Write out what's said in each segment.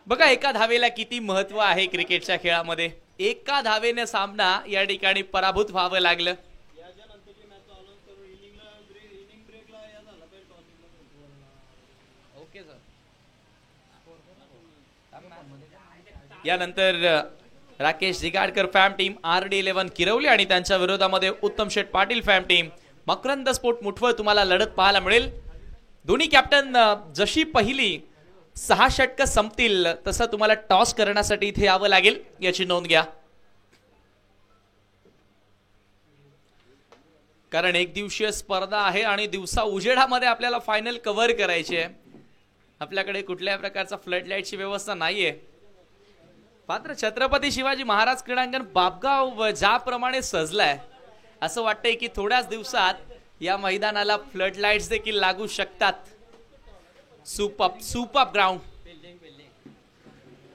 बघा एका धावेला किती महत्व आहे क्रिकेटच्या खेळामध्ये. एका धावेने सामना या ठिकाणी पराभूत व्हावं लागलं. यानंतर राकेश जिगाडकर फॅम टीम, RD11 किरवली आणि त्यांच्या विरोधामध्ये Uttam Sheth Patil fam team, Makarand sport Muthval तुम्हाला लढत पाहायला मिळेल. दोन्ही कॅप्टन जशी पहिली 6 षटकं संपतील तसं तुम्हाला टॉस करण्यासाठी इथे यावं लागेल, याची नोंद घ्या. कारण एक दिवसीय स्पर्धा आहे आणि दिवसा उजेडामध्ये आपल्याला फायनल कव्हर करायची आहे. आपल्याकडे कुठल्याही प्रकारचा फ्लड लाईटची व्यवस्था नाहीये. मात्र छत्रपती शिवाजी महाराज क्रीडांगण बापगाव ज्याप्रमाणे सजलाय असं वाटतंय की थोड्याच दिवसात या मैदानाला फ्लड लाईट्स देखील लागू शकतात. Super ground.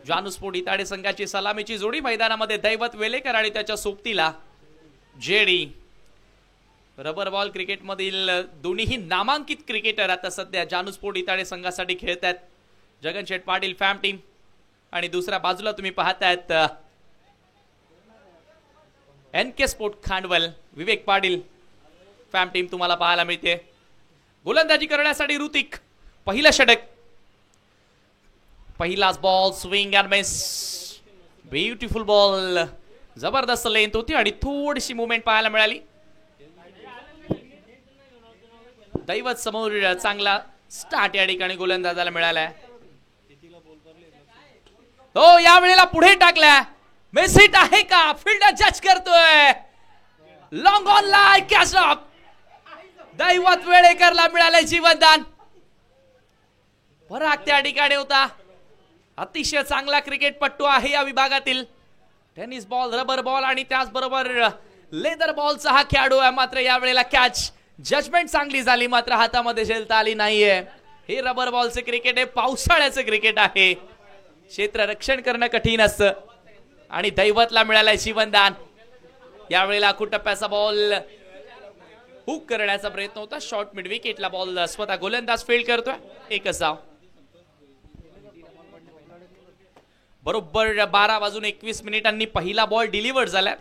जानू स्पोर्ट इताडे संघाची सलामीची जोडी मैदानामध्ये दैवत वेलेकर आणि त्याच्या सोबतीला जेडी. रबर बॉल क्रिकेट मधील दोन्हीही नामांकित क्रिकेटर आता सध्या जानू स्पोर्ट इताडे संघासाठी खेळत आहेत. जगन शेठ पाटील फॅम टीम आणि दुसऱ्या बाजूला तुम्ही पाहतायत NK स्पोर्ट खांडवल, विवेक पाटील फॅम टीम तुम्हाला पाहायला मिळते. गोलंदाजी करण्यासाठी ऋतिक. पहिलं षटक, पहिलाच ball, swing and miss. Beautiful ball. जबरदस्त लेंथ होती आणि थोडीशी मुवमेंट पाहायला मिळाली. दैवत समोर चांगला स्टार्ट या ठिकाणी गोलंदाजाला मिळालाय. हो या वेळेला पुढे टाकलाय. मिस हिट आहे का? फील्डर जज करतोय. Long on line catch of. दैवत वेळेकरला मिळाले जीवनदान. पराग त्या ठिकाणी होता. अतिशय चांगला क्रिकेटपटू आहे या विभागातील. टेनिस बॉल, रबर बॉल आणि त्याचबरोबर लेदर बॉलचा हा खेळाडू आहे. मात्र या वेळेला कॅच जजमेंट चांगली झाली, मात्र हातामध्ये झेलता आली नाहीये. हे रबर बॉलचे क्रिकेट आहे, पावसाळ्याचं क्रिकेट आहे. क्षेत्र रक्षण करणं कठीण असतं आणि दैवतला मिळालाय जीवनदान. यावेळेला टप्प्याचा बॉल हुक करण्याचा प्रयत्न होता. शॉर्ट मिड विकेटला बॉल स्वतः गोलंदाज फील्ड करतोय. एकच धाव. बरोबर 12:21 पहिला बॉल डिलिव्हर झाला.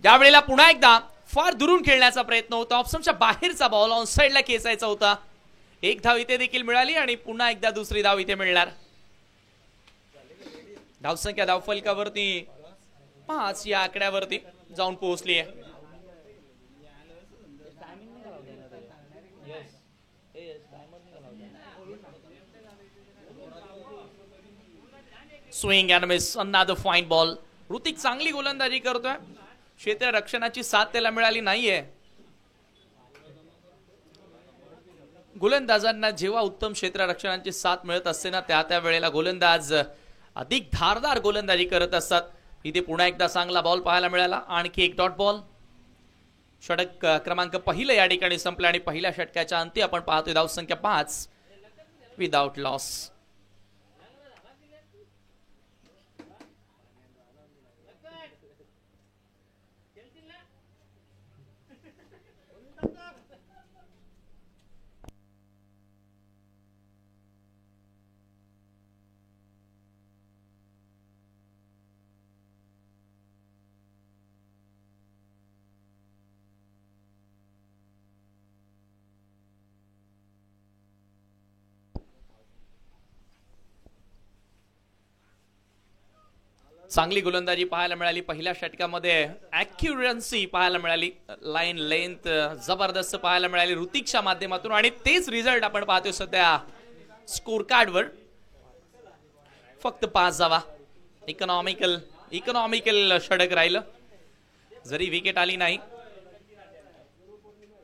यावेळेला पुन्हा एकदा फार दुरून खेळण्याचा प्रयत्न होता. ऑप्शनच्या बाहेरचा बॉल ऑन साइडला खेचायचा होता. एक धाव इथे देखील मिळाली आणि पुन्हा एकदा दुसरी धाव इथे मिळणार. धावसंख्या धावफलकावरती 5 या आकड्यावरती जाऊन पोहोचली आहे. Swing and miss. Another fine ball. Hrithik चांगली गोलंदाजी करतोय. क्षेत्र रक्षणाची साथ त्याला मिळाली नाहीये. गोलंदाजांना जेव्हा उत्तम क्षेत्र रक्षणाची साथ मिळत असते ना, त्या वेळेला गोलंदाज अधिक धारदार गोलंदाजी करत असतात. इथे पुन्हा एकदा चांगला बॉल पाहायला मिळाला. आणखी एक डॉट बॉल. षटक क्रमांक पहिलं या ठिकाणी संपलं आणि पहिल्या षटकाच्या अंती आपण पाहतोय धावसंख्या 5 विदाउट लॉस. चांगली गोलंदाजी पाहायला मिळाली. पहिल्या षटकामध्ये ॲक्युरन्सी पाहायला मिळाली. लाईन लेंथ जबरदस्त पाहायला मिळाली ऋतिकच्या माध्यमातून आणि तेच रिझल्ट आपण पाहतोय सध्या स्कोर कार्डवर. फक्त 5 धावा. इकॉनॉमिकल षटक राहिलं. जरी विकेट आली नाही,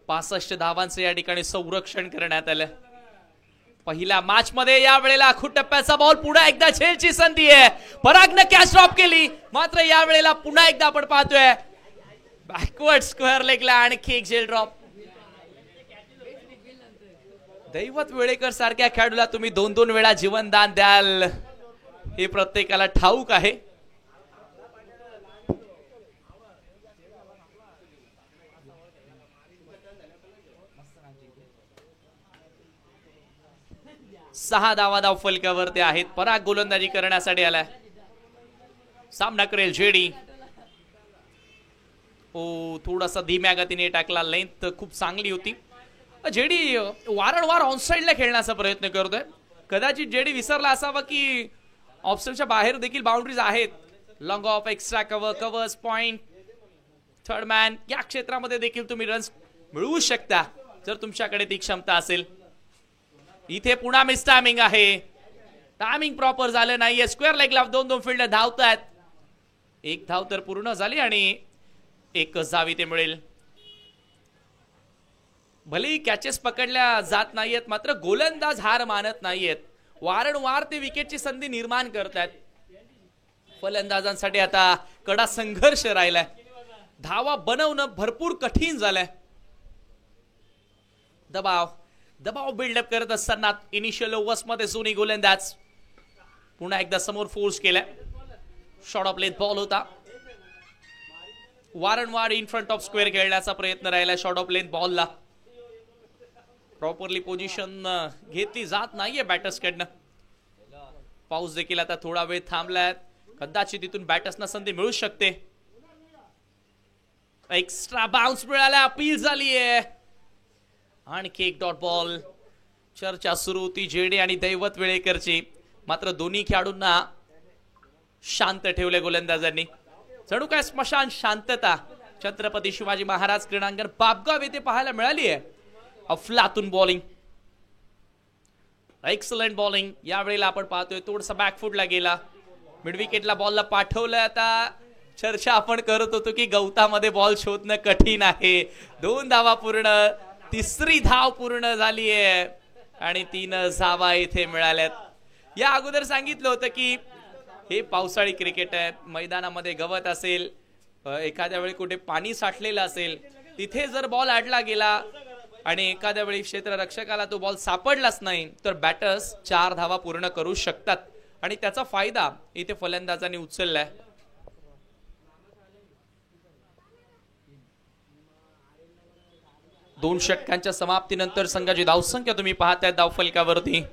65 धावांचं या ठिकाणी संरक्षण करण्यात आलं. पहिल्या मॅच मध्ये या वेळेला टप्प्याचा बॉल. पुन्हा एकदा झेलची संधी आहे. परागनं कॅच ड्रॉप केली, मात्र या वेळेला पुन्हा एकदा आपण पाहतोय बॅकवर्ड स्क्वेअर लेगला आणखी एक झेल ड्रॉप. दैवत वेळेकर सारख्या खेळाडूला तुम्ही 2-2 वेळा जीवनदान द्याल हे प्रत्येकाला ठाऊक आहे. 6 धावा धाव फलकावरती आहेत. पराग गोलंदाजी करण्यासाठी आलाय. सामना करेल जेडी. थोडासा धीम्या गतीने टाकला. लेंथ खूप चांगली होती. जेडी वारंवार ऑनसाइडला खेळण्याचा प्रयत्न करतोय. कदाचित जेडी विसरला असावा की ऑप्शनच्या बाहेर देखील बाउंड्रीज आहेत. Long of, extra cover, covers, point, third man या क्षेत्रामध्ये देखील तुम्ही रन्स मिळवू शकता जर तुमच्याकडे ती क्षमता असेल. इथे पुन्हा मिस टायमिंग आहे. टायमिंग प्रॉपर झालं नाहीये. स्क्वेअर लेगला 2 फिल्डर धावतात. एक धाव तर पूर्ण झाली आणि एकच धाव इथे मिळेल. भले कॅचेस पकडल्या जात नाहीयेत मात्र गोलंदाज हार मानत नाहीयेत. वारंवार ते विकेटची संधी निर्माण करतात. फलंदाजांसाठी आता कडा संघर्ष राहिलाय. धावा बनवणं भरपूर कठीण झालंय. दबाव बिल्डअप करत असताना इनिशियल ओव्हर्स मध्ये सोनी गोलंदाज पुन्हा एकदा समोर फोर्स केलाय. शॉर्ट ऑफ लेंथ बॉल होता. वारंवार इन फ्रंट ऑफ स्क्वेअर खेळण्याचा प्रयत्न राहिला. शॉर्ट ऑफ लेंथ बॉलला प्रॉपरली पोझिशन घेतली जात नाहीये बॅटर्स कडनं. पाऊस देखील आता थोडा वेळ थांबलाय. कदाचित तिथून बॅटर्सना संधी मिळू शकते. एक्स्ट्रा बाउन्स मिळाला. अपील झालीये. आणखी एक डॉट बॉल. चर्चा सुरू होती जेडी आणि दैवत वेळेकरची. मात्र दोन्ही खेळाडूंना शांत ठेवले गोलंदाजांनी. जणू काय स्मशान शांतता छत्रपती शिवाजी महाराज क्रीडांगण बापगाव येथे पाहायला मिळाली आहे. अफलातून बॉलिंग, एक्सलंट बॉलिंग. यावेळेला आपण पाहतोय थोडसा बॅकफुटला गेला. मिड विकेटला बॉलला पाठवलं. आता चर्चा आपण करत होतो की गवतामध्ये बॉल शोधणं कठीण आहे. 2 धावा पूर्ण. तिसरी धाव पूर्ण झाली आहे आणि 3 धावा इथे मिळाल्यात. या अगोदर सांगितलं होतं की हे पावसाळी क्रिकेट आहे. मैदानामध्ये गवत असेल, एखाद्या वेळी कुठे पाणी साठलेलं असेल, तिथे जर बॉल अडला गेला आणि एखाद्या वेळी क्षेत्ररक्षकाला तो बॉल सापडलाच नाही तर बॅटर्स 4 धावा पूर्ण करू शकतात आणि त्याचा फायदा इथे फलंदाजांनी उचललाय. दोन षटकांच्या समाप्तीनंतर संघाची धावसंख्या तुम्ही पाहताय धाव फलकावरती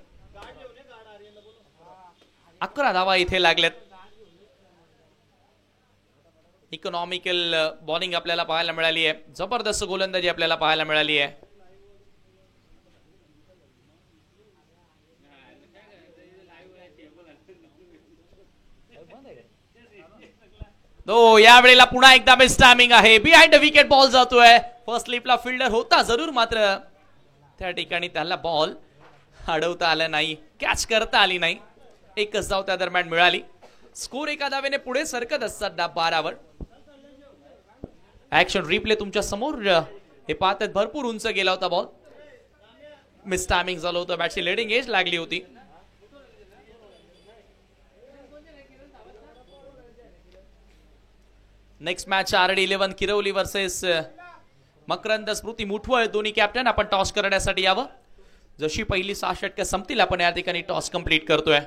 11 धावा इथे लागल्यात. इकॉनॉमिकल बॉलिंग आपल्याला पाहायला मिळाली आहे. जबरदस्त गोलंदाजी आपल्याला पाहायला मिळाली आहे. यावेळेला पुन्हा एकदा बेस्ट टायमिंग आहे. बिहाइंड विकेट बॉल जातोय. फर्स्ट स्लिपला फिल्डर होता जरूर मात्र त्या ठिकाणी त्याला बॉल अडवता आला नाही, कॅच करता आली नाही. एकच धाव त्या दरम्यान मिळाली. स्कोर एका धावेने पुढे सरकत असतात 12 वर. ऍक्शन रिप्ले तुमच्या समोर हे पाहतात. भरपूर उंच गेला होता बॉल. मिस टायमिंग झालं होतं. बॅटची लिडिंग एज लागली होती. Next match RD11 Kirwali versus Makarand Smriti Muthval. दोन्ही कॅप्टन आपण टॉस करण्यासाठी यावं. जशी पहिली 6 षटकं संपतील आपण या ठिकाणी टॉस कंप्लीट करतोय.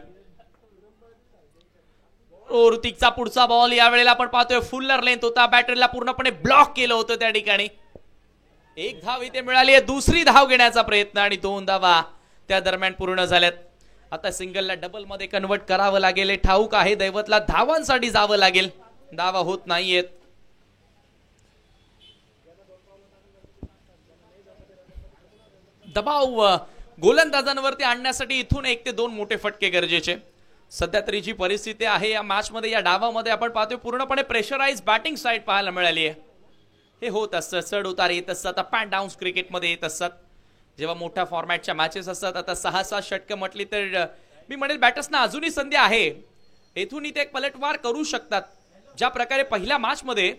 ऋतिकचा पुढचा बॉल. यावेळेला आपण पाहतोय फुल्लर लेंथ होता. बॅटरीला पूर्णपणे ब्लॉक केलं होतं त्या ठिकाणी. एक धाव इथे मिळाली आहे. दुसरी धाव घेण्याचा प्रयत्न आणि 2 धावा त्या दरम्यान पूर्ण झाल्यात. आता सिंगलला डबल मध्ये कन्वर्ट करावं लागेल. ठाऊक आहे दैवतला धावांसाठी जावं लागेल. धावा होत नाहीयेत. दबाव गोलंदाजांवरती आणण्यासाठी इथून 1 ते 2 मोठे फटके गरजेचे. सध्या तरी जी परिस्थिती आहे या मॅच मध्ये, या डावामध्ये आपण पाहतोय पूर्णपणे प्रेशराइज बॅटिंग साइड पाहायला मिळाली आहे. हे होत असतं. चढ उतार येत असतात. पॅन डाऊन्स क्रिकेटमध्ये येत असतात जेव्हा मोठ्या फॉर्मॅटच्या मॅचेस असतात. आता 6-7 षटकं म्हटली तर मी म्हणेल बॅटर्सना अजूनही संधी आहे. येथून इथे एक पलटवार करू शकतात. ज्या प्रकारे पहिल्या मॅच मध्ये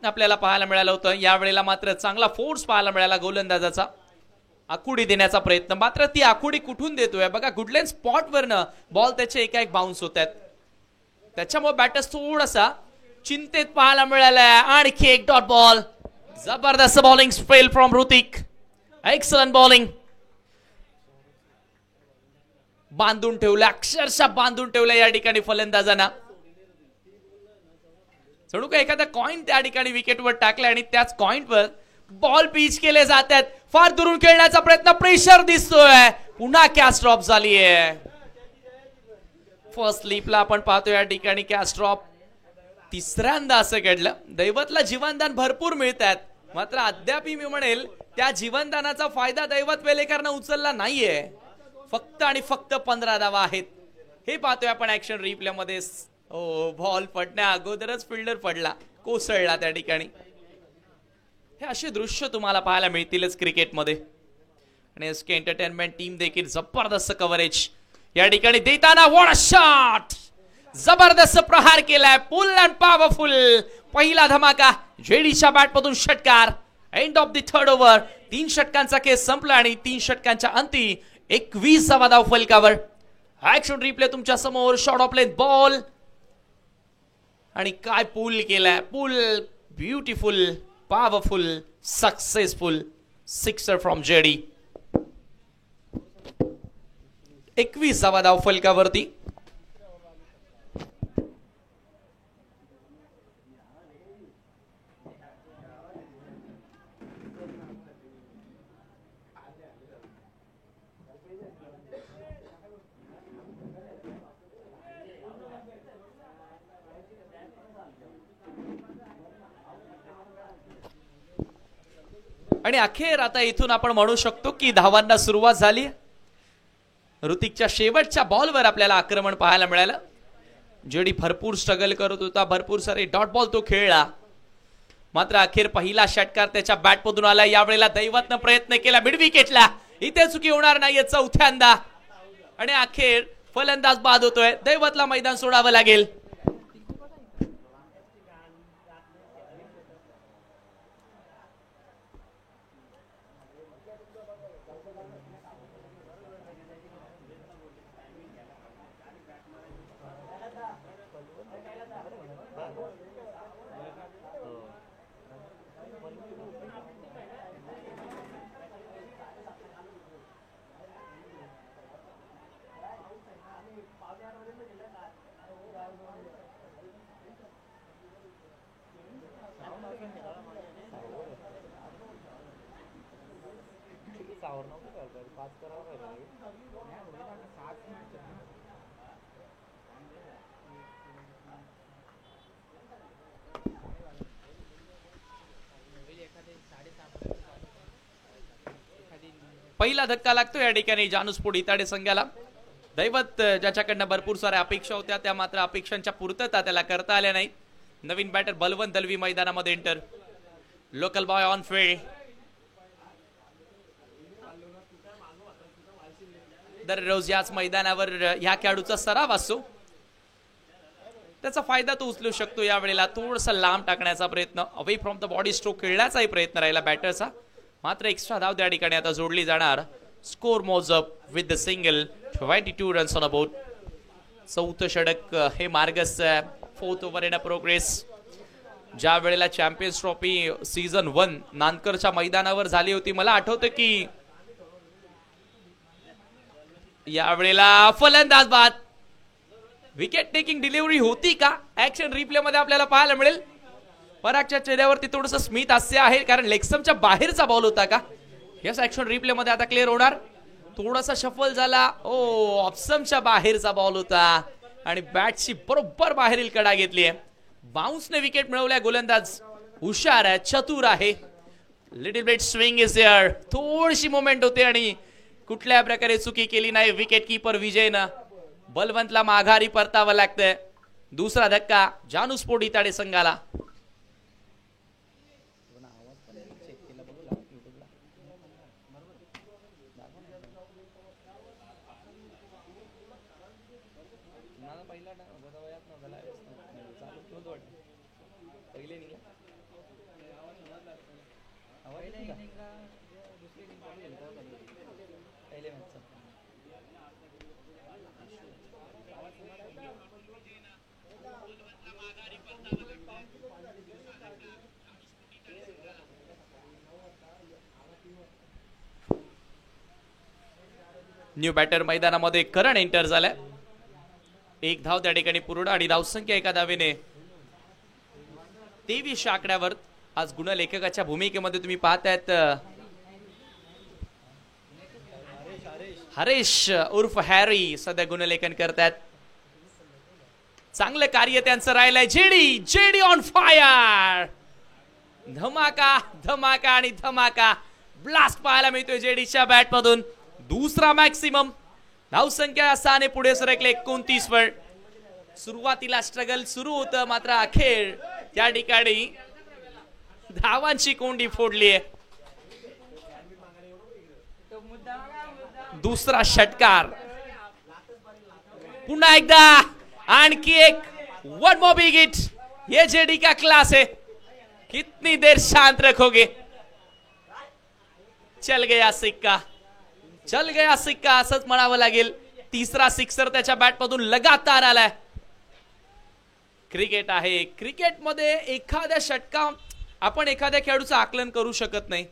आपल्याला पाहायला मिळालं होतं, यावेळेला मात्र चांगला फोर्स पाहायला मिळाला गोलंदाजाचा. आखुडी देण्याचा प्रयत्न, मात्र ती आखुडी कुठून देतोय बघा. गुडलेन स्पॉट वरनं बॉल त्याचे एक बाउन्स होत आहेत. त्याच्यामुळे बॅटर्स थोडासा चिंतेत पाहायला मिळालाय. आणखी एक डॉट बॉल. जबरदस्त bowling spell from Hrithik. Excellent bowling. बांधून ठेवलं, अक्षरशः बांधून ठेवलं या ठिकाणी फलंदाजांना. जणू का एखादा कॉइन त्या ठिकाणी विकेटवर टाकला आणि त्याच कॉइनवर बॉल पिच केले जातात. फार दुरून खेळण्याचा प्रयत्न. प्रेशर दिसतोय. पुन्हा कॅच ड्रॉप झाली आहे. फर्स्ट स्लिपला आपण पाहतो या ठिकाणी कॅच ड्रॉप. तिसऱ्यांदा असं घडलं. दैवतला जीवनदान भरपूर मिळतात, मात्र अद्याप मी म्हणेल त्या जीवनदानाचा फायदा दैवत वेलेकरनं उचलला नाहीये. फक्त आणि फक्त 15 धावा आहेत. हे पाहतोय आपण ऍक्शन रिप्ले मध्ये. बॉल पडण्या अगोदरच फिल्डर पडला, कोसळला त्या ठिकाणी. हे असे दृश्य तुम्हाला पाहायला मिळतीलच क्रिकेटमध्ये. आणि एसके एंटरटेनमेंट टीम देखील जबरदस्त कव्हरेज या ठिकाणी देताना. व्हॉट अ शॉट, जबरदस्त प्रहार केलाय, फुल अँड पॉवरफुल. पहिला धमाका, जेडीच्या बॅटमधून षटकार. End of the third over. 3 षटकांचा केस संपला आणि 3 षटकांच्या अंती 21वा धाव फलकावर. ऍक्शन रिप्ले तुमच्या समोर. शॉट ऑफ लेंथ बॉल आणि काय पुल केलाय, pull. Beautiful, powerful, successful sixer from JD. 21वा धाव फलकावरती. आणि अखेर आता इथून आपण म्हणू शकतो की धावांना सुरुवात झाली. ऋतिकच्या शेवटच्या बॉलवर आपल्याला आक्रमण पाहायला मिळालं. जेडी भरपूर स्ट्रगल करत होता, भरपूर सारे डॉट बॉल तो खेळला, मात्र अखेर पहिला षटकार त्याच्या बॅटमधून आला. यावेळेला दैवतनं प्रयत्न केला मिड विकेटला. इथे चुकी होणार नाहीये चौथ्यांदा. आणि अखेर फलंदाज बाद होतोय. दैवतला मैदान सोडावं लागेल. पहिला धक्का लागतो या ठिकाणी जानूस्फोट इताडे संघाला. दैवत ज्याच्याकडनं भरपूर साऱ्या अपेक्षा होत्या, त्या मात्र अपेक्षांच्या पूर्तता त्याला करता आल्या नाही. नवीन बॅटर बलवंत दलवी मैदानामध्ये enter. Local boy on field. दररोज याच मैदानावर ह्या खेळाडूचा सराव असतो, त्याचा फायदा तो उचलू शकतो. यावेळेला थोडंसं लांब टाकण्याचा प्रयत्न, away from the body stroke खेळण्याचाही प्रयत्न राहिला बॅटरचा. मात्र एक्स्ट्रा धाव त्या ठिकाणी आता जोडली जाणार. Score moves up with the single. 22 runs on a board. चौथं षटक हे मार्गस्थ. 4th over in a progress. ज्या वेळेला चॅम्पियन्स ट्रॉफी सीझन 1 नानकरच्या मैदानावर झाली होती, मला आठवतं की यावेळेला फलंदाज बाद. विकेट टेकिंग डिलिव्हरी होती का? ऍक्शन रिप्ले मध्ये आपल्याला पाहायला मिळेल. परागच्या चेहऱ्यावरती थोडंसं स्मित हास्य आहे, कारण लेगस्टंपच्या बाहेरचा बॉल होता का? यस, ऍक्शन रिप्ले मध्ये आता क्लिअर होणार. थोडासा शफल झाला. ऑप्शनच्या बाहेरचा बॉल होता आणि बॅटची बरोबर बाहेरील कडा घेतली आहे. बाउन्सने विकेट मिळवल्या. गोलंदाज हुशार आहे, चतुर आहे. Little bit swing is there. थोडीशी मोमेंट होते आणि कुठल्या प्रकारे चुकी केली नाही विकेट कीपर विजयनं. बलवंतला माघारी परतावं लागतंय. दुसरा धक्का जानूस्फोट इताडे संघाला. न्यू बॅटर मैदानामध्ये करण एंटर झालाय. 1 धाव त्या ठिकाणी पूर्ण आणि धावसंख्या एका धावेने 23 आकड्यावर. आज गुणलेखकाच्या भूमिकेमध्ये तुम्ही पाहतायत हरेश उर्फ हॅरी सध्या गुणलेखन करतात. चांगलं कार्य त्यांचं राहिलंय. JD JD on fire. धमाका धमाका आणि धमाका ब्लास्ट पाहायला मिळतोय जेडीच्या बॅट मधून. दुसरा मॅक्सिमम. धावसंख्या 6 ने पुढे सरकले 29 वर. सुरुवातीला स्ट्रगल सुरू होतं मात्र अखेर त्या ठिकाणी धावांची कोंडी फोडली. दुसरा षटकार. पुन्हा एकदा आणखी एक वन मोर बिग हिट. ये जेडी का क्लास है. कितनी देर शांत रखोगे. चल गया सिक्का. चल गया सिक्का असंच म्हणावं लागेल. तिसरा सिक्सर त्याच्या बॅट मधून लगातार आलाय. क्रिकेट आहे. क्रिकेटमध्ये एखाद्या षटका आपण एखाद्या खेळाडूचं आकलन करू शकत नाही.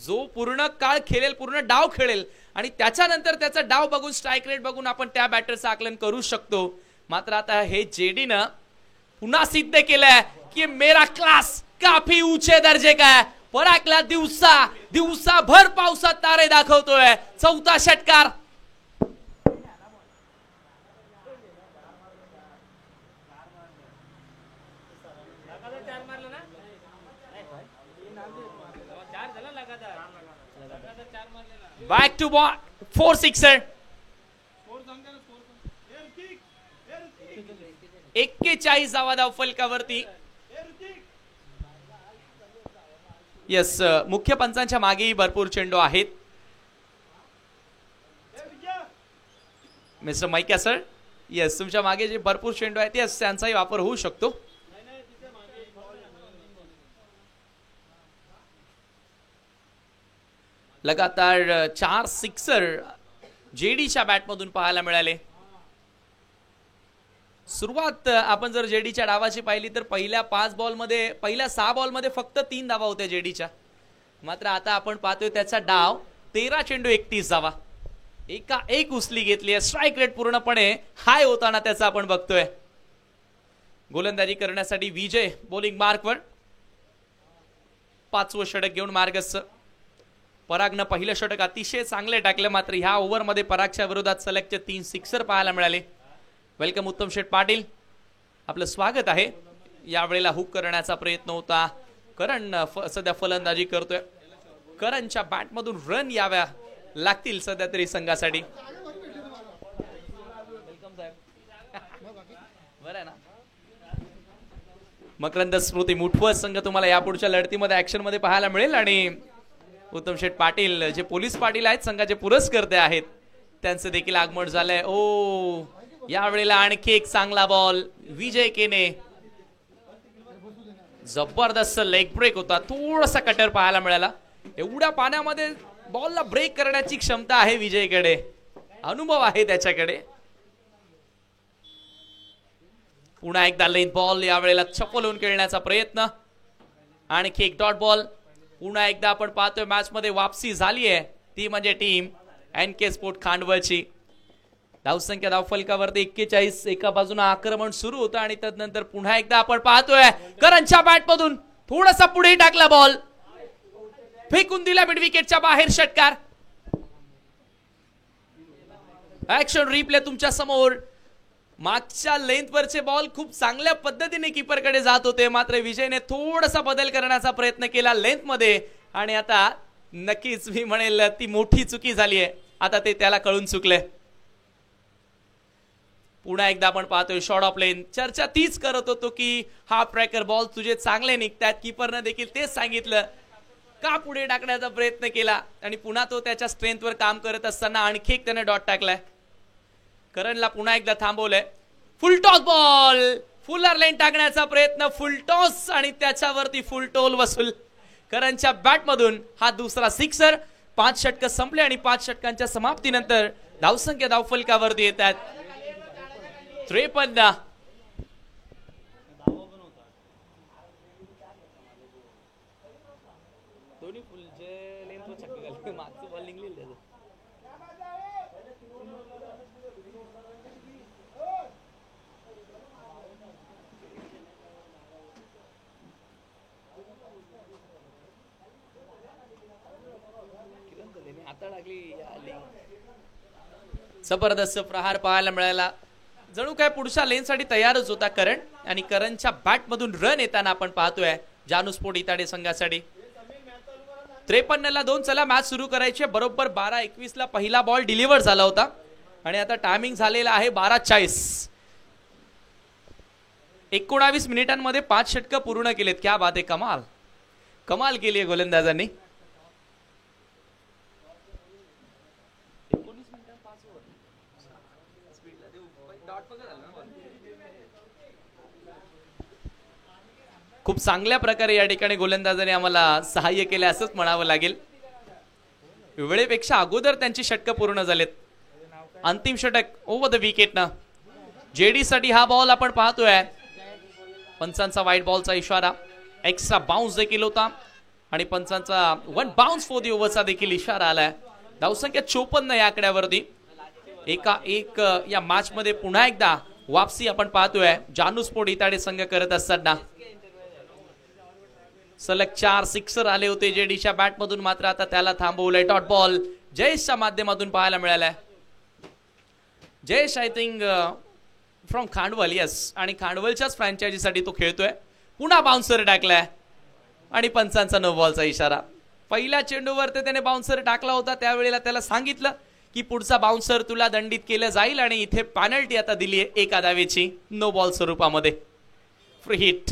जो पूर्ण काळ खेळेल, पूर्ण डाव खेळेल आणि त्याच्यानंतर त्याचा डाव बघून, स्ट्राईक रेट बघून आपण त्या बॅटरचं आकलन करू शकतो. मात्र आता हे जेडीनं पुन्हा सिद्ध केलंय की मेरा क्लास काफी ऊंचे दर्जे का है. पराकला दिवसाभर पावसात तारे दाखवतोय. चौथा षटकार. Back to ball. 4 सिक्सर. 41 धावा धाव फलकावरती. यस, मुख्य पंचांच्या मागेही भरपूर चेंडू आहेत. मिस्टर मैका सर, यस, तुमच्या मागे जे भरपूर चेंडू आहेत यस त्यांचाही वापर होऊ शकतो. लगातार 4 सिक्सर जेडीच्या बॅटमधून पाहायला मिळाले. सुरुवात आपण जर जेडीच्या डावाची पाहिली तर पहिल्या 6 बॉलमध्ये फक्त 3 धावा होत्या जेडीच्या. मात्र आता आपण पाहतोय त्याचा डाव 13 चेंडू 31 धावा. एक उचली घेतली आहे. स्ट्राईक रेट पूर्णपणे हाय होताना त्याचा आपण बघतोय. गोलंदाजी करण्यासाठी विजय बॉलिंग मार्कवर. 5वं षटक घेऊन मार्गस्थ. परागनं पहिलं षटक अतिशय चांगले टाकलं. मात्र ह्या ओव्हरमध्ये परागच्या विरोधात सलगचे 3 सिक्सर पाहायला मिळाले. वेलकम उत्तम शेठ पाटील, आपलं स्वागत आहे. यावेळेला हुक करण्याचा प्रयत्न होता. करण सध्या फलंदाजी करतोय. करणच्या बॅटमधून रन याव्या लागतील सध्या तरी संघासाठी. बरं ना. मकरंद स्मृती मुठवत संघ तुम्हाला यापुढच्या लढतीमध्ये ऍक्शन मध्ये पाहायला मिळेल. आणि उत्तम शेठ पाटील जे पोलीस पाटील आहेत, संघाचे पुरस्कर्ते आहेत, त्यांचं देखील आगमन झालंय. ओ, यावेळेला आणखी एक चांगला बॉल. विजय केने. जबरदस्त लेग ब्रेक होता. थोडासा कटर पाहायला मिळाला. एवढ्या पाण्यामध्ये बॉलला ब्रेक करण्याची क्षमता आहे विजयकडे. अनुभव आहे त्याच्याकडे. पुन्हा एकदा लेन बॉल. यावेळेला चपलून खेळण्याचा प्रयत्न. आणखी एक डॉट बॉल. पुन्हा एकदा आपण पाहतोय मॅच मध्ये वापसी झाली आहे. ती म्हणजे टीम NK स्पोर्ट खांडवळची. धावसंख्या धावफलकावरती 41. एका बाजूने आक्रमण सुरू होतं आणि त्यानंतर पुन्हा एकदा आपण पाहतोय करणच्या बॅटमधून थोडासा पुढे टाकला बॉल. फेकून दिला मिड विकेटच्या बाहेर. षटकार. ऍक्शन रिप्ले तुमच्या समोर. मागच्या लेंथवरचे बॉल खूप चांगल्या पद्धतीने कीपरकडे जात होते. मात्र विजयने थोडासा बदल करण्याचा प्रयत्न केला लेंथ मध्ये. आणि आता नक्कीच मी म्हणेल ती मोठी चुकी झाली आहे. आता ते त्याला कळून चुकले. पुन्हा एकदा आपण पाहतोय शॉर्ट ऑफ लेन. चर्चा तीच करत होतो की हाफ ट्रॅकर बॉल तुझे चांगले निघतात. कीपरने देखील तेच सांगितलं. का पुढे टाकण्याचा प्रयत्न केला आणि पुन्हा तो त्याच्या स्ट्रेंथवर काम करत असताना आणखी एक त्याने डॉट टाकलाय. करणला पुन्हा एकदा थांबवलंय. Full toss ball. Fuller line टाकण्याचा प्रयत्न. फुल टॉस आणि त्याच्यावरती फुल टोल वसूल. करणच्या बॅटमधून हा दुसरा सिक्सर. 5 षटक संपले आणि 5 षटकांच्या समाप्तीनंतर धावसंख्या धावफलकावरती येतात 53. दोन्ही फुलचे लेंथ छक्के मागचं बॉल निघलेलं. आता लागली जबरदस्त प्रहार पाहायला मिळाला. जणू काय पुढच्या लेनसाठी तयारच होता करण आणि करणच्या बॅट मधून रन येताना आपण पाहतोय जानू स्पोर्ट इताडे संघासाठी. 53ला 2. चला मॅच सुरू करायचे. बरोबर 12:21 ला पहिला बॉल डिलिव्हर झाला होता आणि आता टायमिंग झालेला आहे 12:40. 19 मिनिटांमध्ये 5 षटकं पूर्ण केलेत. क्या बात आहे. कमाल कमाल केली आहे गोलंदाजांनी. खूप चांगल्या प्रकारे या ठिकाणी गोलंदाजाने आम्हाला सहाय्य केले असंच म्हणावं लागेल. वेळेपेक्षा अगोदर त्यांची षटकं पूर्ण झालेत. अंतिम षटक ओव्हर द विकेटनं जेडी साठी हा बॉल आपण पाहतोय. पंचांचा व्हाईट बॉलचा इशारा, एक्स्ट्रा बाउन्स देखील होता आणि पंचांचा 1 बाउन्स फॉर दी ओव्हरचा देखील इशारा आलाय. धावसंख्या 54 या आकड्यावरती. एक या मॅच मध्ये पुन्हा एकदा वापसी आपण पाहतोय जानू स्पोर्ट इताडे संघ करत असताना. सलग 4 सिक्सर आले होते जेडीच्या बॅट मधून, मात्र आता त्याला थांबवलंय. डॉट बॉल जयेशच्या माध्यमातून पाहायला मिळालाय. Jayesh I think from Khandwal, yes, आणि खांडवलच्याच फ्रँचायझीसाठी तो खेळतोय. पुन्हा बाउन्सर टाकलाय आणि पंचांचा नो बॉलचा इशारा. पहिल्या चेंडूवर त्याने बाउन्सर टाकला होता, त्यावेळेला त्याला सांगितलं की पुढचा बाउन्सर तुला दंडित केलं जाईल आणि इथे पेनल्टी आता दिली आहे एका धावेची नो बॉल स्वरूपामध्ये. फ्री हिट,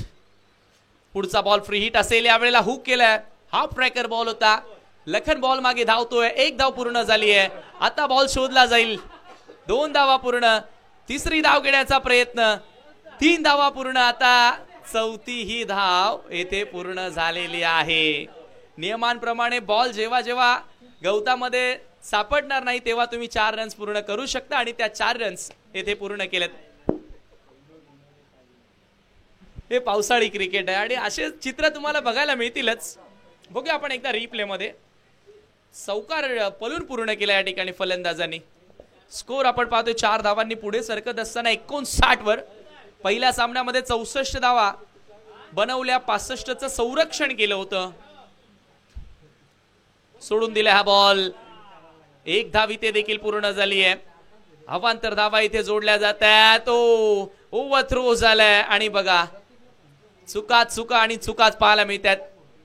पुढचा बॉल फ्री हिट असेल. यावेळेला हुक केलाय. हाफ ट्रॅकर बॉल होता. लखन बॉल मागे धावतोय. 1 धाव पूर्ण झाली आहे. आता बॉल शोधला जाईल. 2 धावा पूर्ण. तिसरी धाव घेण्याचा प्रयत्न. 3 धावा पूर्ण. आता 4थी ही धाव येथे पूर्ण झालेली आहे. नियमांप्रमाणे बॉल जेव्हा जेव्हा गवतामध्ये सापडणार नाही तेव्हा तुम्ही 4 रन्स पूर्ण करू शकता आणि त्या 4 रन्स येथे पूर्ण केलेत. हे पावसाळी क्रिकेट आहे आणि असे चित्र तुम्हाला बघायला मिळतीलच. बघूया आपण एकदा रिप्ले मध्ये. चौकार पलून पूर्ण केला या ठिकाणी फलंदाजांनी. स्कोर आपण पाहतोय 4 धावांनी पुढे सरकत असताना 59 वर. पहिल्या सामन्यामध्ये 64 धावा बनवल्या, 65चं संरक्षण केलं होतं. सोडून दिला हा बॉल. 1 धाव इथे देखील पूर्ण झाली आहे. अवांतर धावा इथे जोडल्या जात आहेत. ओव्हर थ्रो झालाय आणि बघा चुका आणि चुकाच पाहायला मिळतात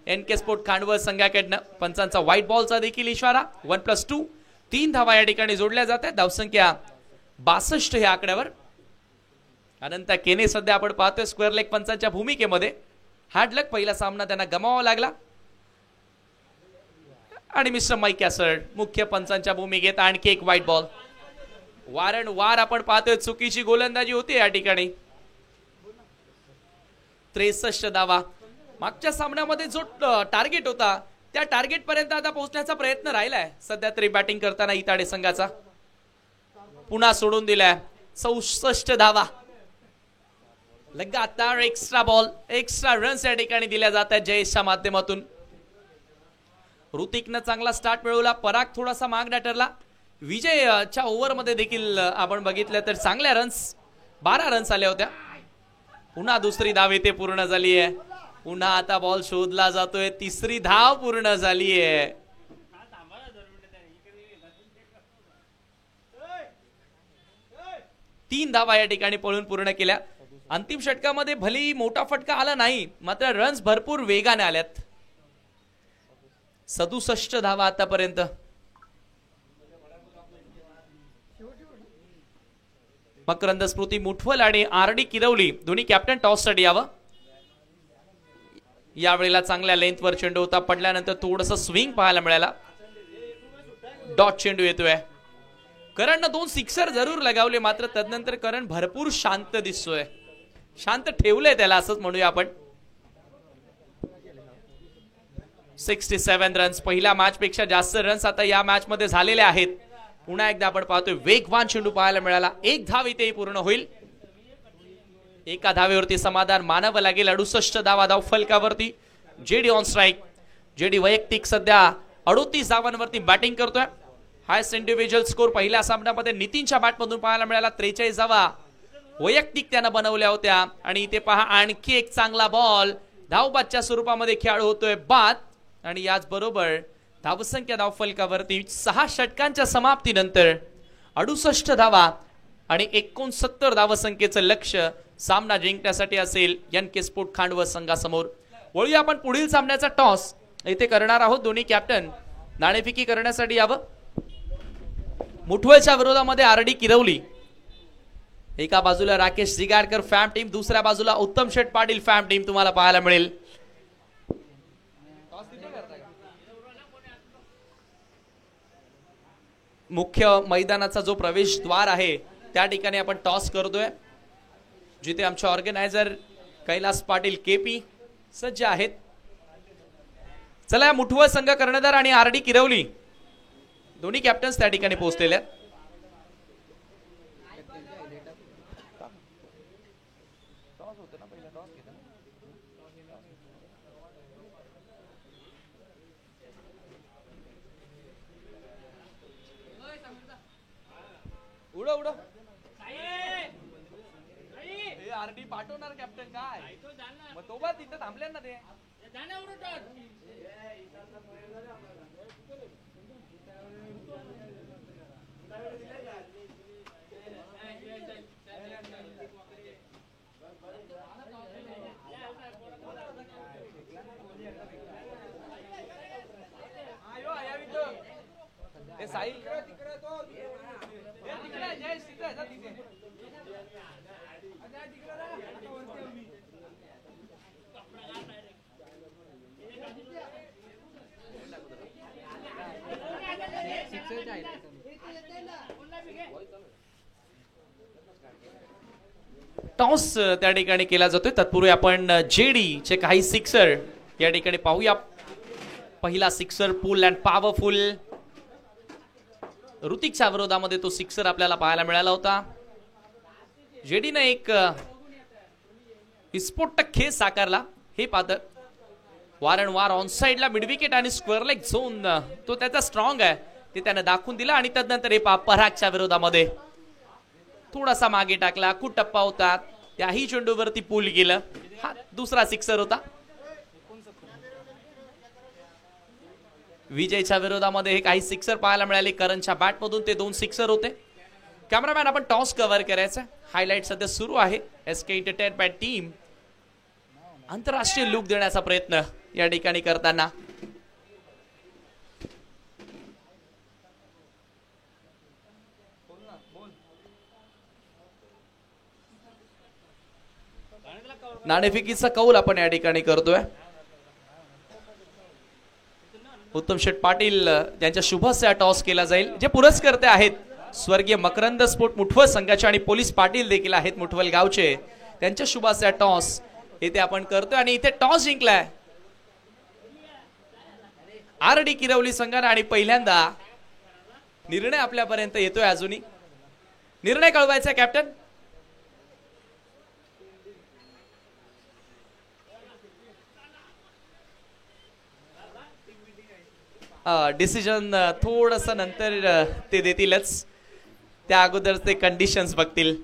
एनके स्पोर्ट खांडवल संघाकडनं. पंचांचा व्हाईट बॉलचा देखील इशारा. 1+2. 3 धावा या ठिकाणी जोडल्या जात आहेत. धावसंख्या 62 ह्या आकड्यावर. अनंत केने सध्या आपण पाहतोय स्क्वेअर लेग पंचांच्या भूमिकेमध्ये. हार्ड लक, पहिला सामना त्यांना गमावा लागला. आणि मिस्टर माईक कॅसर्ड मुख्य पंचांच्या भूमिकेत. आणखी एक व्हाईट बॉल. वारंवार आपण पाहतोय चुकीची गोलंदाजी होती या ठिकाणी. 63 धावा. मागच्या सामन्यामध्ये जो टार्गेट होता त्या टार्गेट पर्यंत आता पोहोचण्याचा प्रयत्न राहिलाय सध्या तरी बॅटिंग करताना इताडे संघाचा. पुन्हा सोडून दिलाय. 64 धावा. लगातार एक्स्ट्रा बॉल, एक्स्ट्रा रन्स या ठिकाणी दिल्या जात आहेत जयेशच्या माध्यमातून. ऋतिकनं चांगला स्टार्ट मिळवला. पराग थोडासा मागणा ठरला. विजयच्या ओव्हरमध्ये देखील आपण बघितलं तर चांगल्या रन्स, 12 रन्स आल्या होत्या. पुन्हा दुसरी धाव इथे पूर्ण झाली आहे. पुन्हा आता बॉल शोधला जातोय. तिसरी धाव पूर्ण झाली आहे. तीन धावा या ठिकाणी पळून पूर्ण केल्या. अंतिम षटकामध्ये भलेही मोठा फटका आला नाही, मात्र रन्स भरपूर वेगाने आल्यात. 67 धावा आतापर्यंत. मकरंद स्मृती मुठवल आणि आरडी किरवली दोन्ही कॅप्टन टॉस साठी यावं. यावेळेला चांगल्या लेंथवर चेंडू होता. पडल्यानंतर थोडंसं स्विंग पाहायला मिळाला. डॉट चेंडू येतोय. करणनं 2 सिक्सर जरूर लगावले, मात्र तदनंतर करण भरपूर शांत दिसतोय. शांत ठेवलंय त्याला असंच म्हणूया आपण. 67 रन्स. पहिल्या मॅच पेक्षा जास्त रन्स आता या मॅच मध्ये झालेले आहेत. पुन्हा एकदा आपण पाहतोय वेगवान चेंडू पाहायला मिळाला. 1 धाव इथे पूर्ण होईल. एका धावेवरती समाधान मानावं लागेल. 68 धावा धाव फलकावरती. JD on strike. जेडी वैयक्तिक सध्या 38 धावांवरती बॅटिंग करतोय. हायस्ट इंडिव्हिज्युअल स्कोर पहिल्या सामन्यामध्ये नितीनच्या बॅटमधून पाहायला मिळाला. 43 धावा वैयक्तिक त्यानं बनवल्या होत्या. आणि इथे पहा आणखी एक चांगला बॉल धावबादच्या स्वरूपामध्ये खेळाडू होतोय बाद. आणि याच बरोबर धावसंख्या धाव फलकावरती 6 षटकांच्या समाप्तीनंतर 68 धावा आणि 69 धावसंख्येचं लक्ष्य सामना जिंकण्यासाठी असेल NK स्पोर्ट खांडवा संघासमोर. वळूया आपण पुढील सामन्याचा टॉस इथे करणार आहोत. दोन्ही कॅप्टन नाणेफेकी करण्यासाठी यावं. मुठवलच्या विरोधामध्ये RD किरवली. एका बाजूला राकेश जिगाडकर फॅम टीम, दुसऱ्या बाजूला उत्तम शेठ पाटील फॅम टीम तुम्हाला पाहायला मिळेल. मुख्य मैदानाचा जो प्रवेशद्वार आहे त्या ठिकाणी आपण टॉस करतोय, जिथे आमचे ऑर्गनायझर कैलास पाटील KP सज्ज आहेत. चला, या मुठवल संघ कर्णधार आणि RD किरवली दोन्ही कॅप्टन्स त्या ठिकाणी पोहोचलेले आहेत. उडो उडो RD पाठवणार कॅप्टन काय मग तो बा तिथं थांबले ना ते. साहिल टॉस त्या ठिकाणी केला जातोय. तत्पूर्वी आपण JD चे काही सिक्सर या ठिकाणी पाहूया. पहिला सिक्सर पुल अँड पॉवरफुल. ऋतिकच्या विरोधामध्ये तो सिक्सर आपल्याला पाहायला मिळाला होता. JD ने एक विस्फोटक खेळ साकारला. हे पाहत वारंवार ऑन साइडला मिडविकेट आणि स्क्वेअर लेग झोन तो त्याचा स्ट्रॉंग आहे ते त्याने दाखवून दिला. आणि त्यानंतर हे परागच्या विरोधामध्ये थोडासा मागे टाकला. कुटप्पा होता, त्याही चेंडूवरती पूल गेलं. हा दुसरा सिक्सर होता. विजयच्या विरोधामध्ये हे काही सिक्सर पाहायला मिळाले. करणच्या बॅट मधून ते 2 सिक्सर होते. कॅमेरामॅन आपण टॉस कव्हर करायचा. हायलाइट सध्या सुरू आहे. SK एंटरटेनमेंट टीम आंतरराष्ट्रीय लुक देण्याचा प्रयत्न या ठिकाणी करताना. नाणेफेकीचा कौल आपण या ठिकाणी करतोय. उत्तम शेठ पाटील यांच्या शुभ हस्ते टॉस केला जाईल. जे पुरस्कर्ते आहेत स्वर्गीय मकरंद स्पोर्ट मुठवल संघाचे आणि पोलीस पाटील देखील आहेत मुठवल गावचे, त्यांच्या शुभ हस्ते टॉस इथे आपण करतोय. आणि इथे टॉस जिंकलाय RD किरवली संघाने. आणि पहिल्यांदा निर्णय आपल्यापर्यंत येतोय. अजूनही निर्णय कळवायचा कॅप्टन. डिसिजन थोडस नंतर ते देतीलच, त्या अगोदर ते कंडिशन्स बघतील.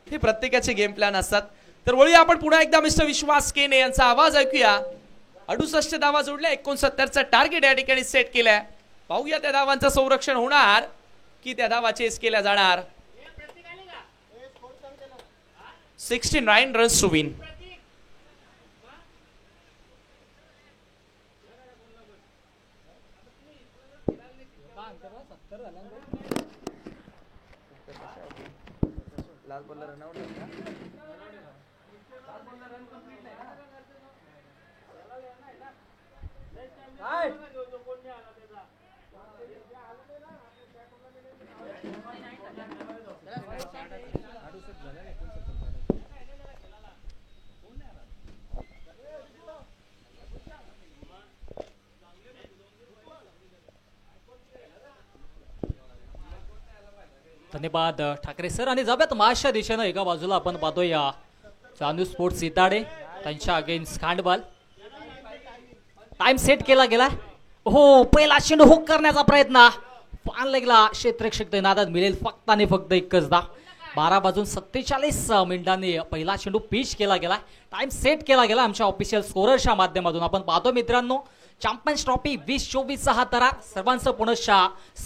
हे प्रत्येकाचे गेम प्लॅन असतात. तर वळूया आपण पुन्हा एकदा मिस्टर विश्वास केने यांचा आवाज ऐकूया. 68 धावा जोडल्या, 69चा टार्गेट या ठिकाणी सेट केलाय. पाहूया त्या धावांचं संरक्षण होणार की त्या धावा चेस केल्या जाणार. 69 रन्स टू विन. धन्यवाद ठाकरे सर. आणि जाऊयात महाराष्ट्र दिशेनं. एका बाजूला आपण पाहतोय या चांदू स्पोर्ट्स सिताडे त्यांच्या अगेन्स्ट खांडबाल. टाइम सेट केला गेला. हो, पहिला चेंडू हुक करण्याचा प्रयत्न पान लागला. क्षेत्ररक्षक नादात मिळेल फक्त आणि फक्त एकच धाव. 12:47 पहिला चेंडू पिच केला गेला. टाइम सेट केला गेला आमच्या ऑफिशियल स्कोररच्या माध्यमातून. आपण पाहतो मित्रांनो, चॅम्पियन्स ट्रॉफी 2024 हा तरा सर्वांचं पुनश्च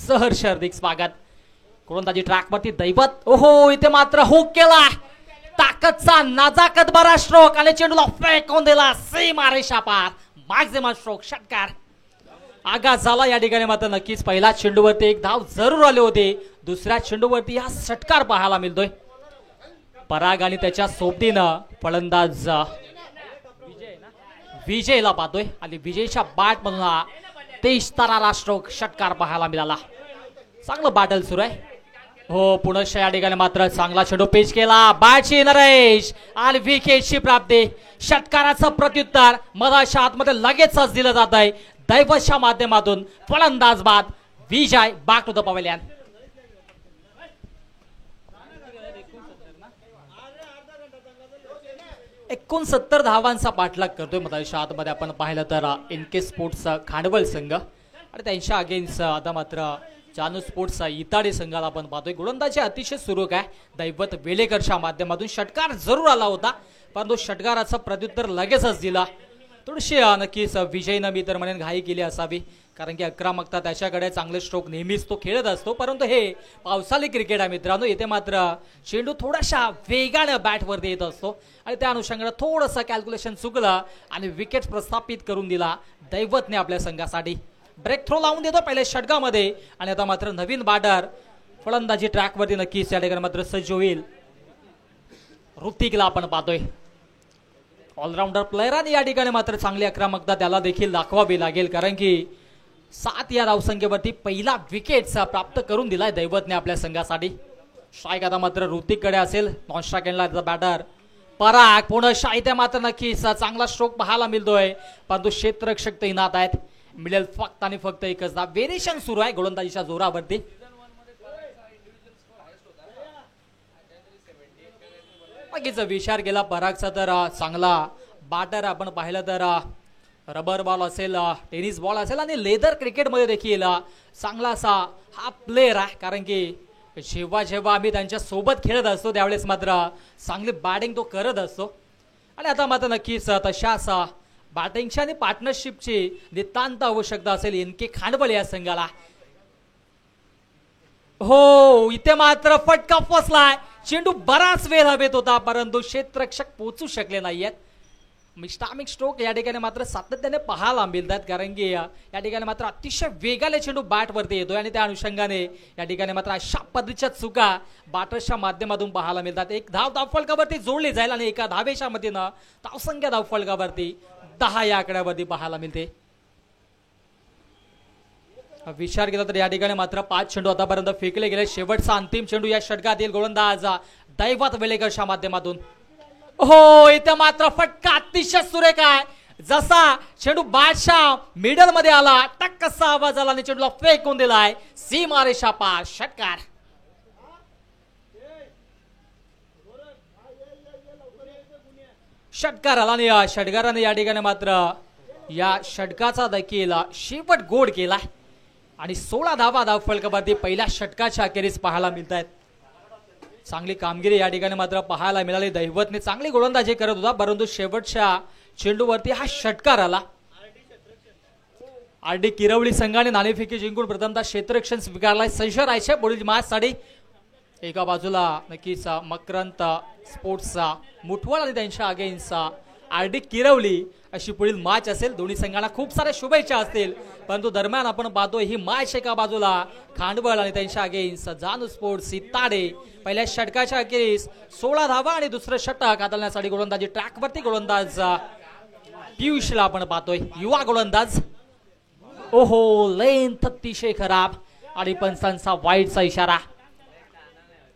सहर्ष हार्दिक स्वागत. गोलंदाजी ट्रॅकवरती दैवत. ओहो, इथे मात्र हुक केला. ताकदचा नाजाकत बरा स्ट्रोक आणि चेंडूला फेकून दिला सीमारेषा पार. मॅक्झिमम स्ट्रोक, षटकार. आघात झाला या ठिकाणी मात्र नक्कीच. पहिल्या चेंडूवरती एक धाव जरूर आले होते, दुसऱ्या चेंडूवरती हा षटकार पाहायला मिळतोय. पराग आणि त्याच्या सोबतीनं फलंदाज विजयला पाहतोय आणि विजयच्या बॅट मधून हा 23 तारा स्ट्रोक षटकार पाहायला मिळाला. चांगलं बॅटल सुरू आहे. हो, पुनश्च या ठिकाणी मात्र चांगला चेंडू पिच केला. बॅटची नरेश आणि विकेटची प्राप्ती. षटकाराचं प्रत्युत्तर मधाच्या आतमध्ये लगेचच दिलं जात आहे. दैवतच्या माध्यमातून फलंदाज बाद. विजय बॅक टू द पवेलियन. एकोणसत्तर धावांचा पाठलाग करतोय मधाच्या आतमध्ये. आपण पाहिलं तर एनके स्पोर्ट्सचा खांडवल संघ आणि त्यांच्या अगेन्स्ट आता मात्र जानू स्पोर्ट्सचा इताडे संघाला आपण पाहतोय. गोलंदाजी अतिशय सुरेख आहे. दैवत वेलेकरच्या माध्यमातून षटकार जरूर आला होता, परंतु षटकाराचं प्रत्युत्तर लगेचच दिला. थोडीशी नक्कीच विजयनं मी तर म्हणेन घाई केली असावी, कारण की आक्रमकता त्याच्याकडे, चांगले स्ट्रोक नेहमीच तो खेळत असतो. परंतु हे पावसाळी क्रिकेट आहे मित्रांनो. इथे मात्र चेंडू थोडाशा वेगानं बॅटवरती येत असतो आणि त्या अनुषंगाने थोडंसं कॅल्क्युलेशन चुकलं आणि विकेट प्रस्थापित करून दिला दैवतने आपल्या संघासाठी. ब्रेक थ्रो लावून देतो पहिल्या षटकामध्ये आणि आता मात्र नवीन बॅटर फलंदाजी ट्रॅकवरती नक्कीच या ठिकाणी मात्र सज्ज होईल. ऋतिकला आपण पाहतोय. ऑलराऊंडर प्लेयर आणि या ठिकाणी मात्र चांगली आक्रमकता त्याला देखील दाखवावी लागेल, कारण की 7 या धावसंख्येवरती पहिला विकेटचा प्राप्त करून दिलाय दैवतने आपल्या संघासाठी. स्ट्राईक आता मात्र ऋतिककडे असेल. नॉन स्ट्राईक एंडला बॅटर पराग. पुन्हा इथे मात्र नक्कीच चांगला स्ट्रोक पाहायला मिळतोय, परंतु क्षेत्ररक्षक तैनात आहेत. मिळेल फक्त आणि फक्त एकच धाव. व्हेरिएशन सुरू आहे गोलंदाजीच्या जोरावरती. बाकीचा विचार केला परागचा तर चांगला बॅटर आपण पाहिलं तर रबर बॉल असेल, टेनिस बॉल असेल आणि लेदर क्रिकेटमध्ये देखील चांगला असा हा प्लेअर आहे, कारण की जेव्हा जेव्हा आम्ही त्यांच्या सोबत खेळत असतो त्यावेळेस मात्र चांगली बॅटिंग तो करत असतो. आणि आता मात्र नक्कीच तशाच बॅटिंगची आणि पार्टनरशिपची नितांत आवश्यकता असेल एनके खांडवल या संघाला. हो, इथे मात्र फटका फसलाय. चेंडू बराच वेळ हवेत होता, परंतु क्षेत्ररक्षक पोहोचू शकले नाहीयेत. मिस्टामिक स्ट्रोक या ठिकाणी मात्र सातत्याने पाहायला मिळतात, कारण की या ठिकाणी मात्र अतिशय वेगाने चेंडू बॅटवरती येतोय आणि त्या अनुषंगाने या ठिकाणी मात्र अशा पद्धतीच्या चुका बॅटर्सच्या माध्यमातून पाहायला मिळतात. एक धाव धावफलकावरती जोडली जाईल आणि एका धावेच्या मतीनं धावसंख्या धावफलकावरती 10 या आकड्यावरती पाहायला मिळते. विचार केला तर या ठिकाणी मात्र 5 चेंडू आतापर्यंत फेकले गेले. शेवटचा अंतिम चेंडू या षटकातील गोलंदाज दैवत वेलेकरच्या माध्यमातून. हो, इथे मात्र फटका अतिशय सुरेख आहे. जसा चेंडू बॅटच्या मिडल मध्ये आला, टक्कसा आवाज आला आणि चेंडूला फेकून दिलाय सीमारेषा पार. षटकार. षटकार आला आणि षटकाराने या ठिकाणी मात्र या षटकाचा देखील शेवट गोड केलाय आणि 16 धावा धावफलकावरती पहिल्या षटकाच्या अखेरीस पाहायला मिळत आहेत. चांगली कामगिरी या ठिकाणी मात्र पाहायला मिळाली. दैवतने चांगली गोलंदाजी करत होता, परंतु शेवटच्या चेंडूवरती हा षटकार आला. आरडी किरवली संघाने नाणेफेकी जिंकून प्रथमतः क्षेत्ररक्षण स्वीकारलाय. सज्ज राहायचे पुढील मॅचसाठी. एका बाजूला नक्कीच मकरंद स्पोर्ट्सचा मुठवळ आणि त्यांच्या अगेन्स्ट आरडी किरवली अशी पुढील मॅच असेल. दोन्ही संघांना खूप साऱ्या शुभेच्छा असतील, परंतु दरम्यान आपण पाहतोय ही मॅच एका बाजूला खांडवळ आणि त्यांच्या अगेन्स्ट जानू स्पोर्ट्स इताडे. पहिल्या षटकाच्या अखेरीस 16 धावा आणि दुसरं षटक हाताळण्यासाठी गोलंदाजी ट्रॅकवरती गोलंदाज पियुषला आपण पाहतोय, युवा गोलंदाज. ओहो, लेंथ अतिशय खराब आणि पंचांचा वाईटचा इशारा.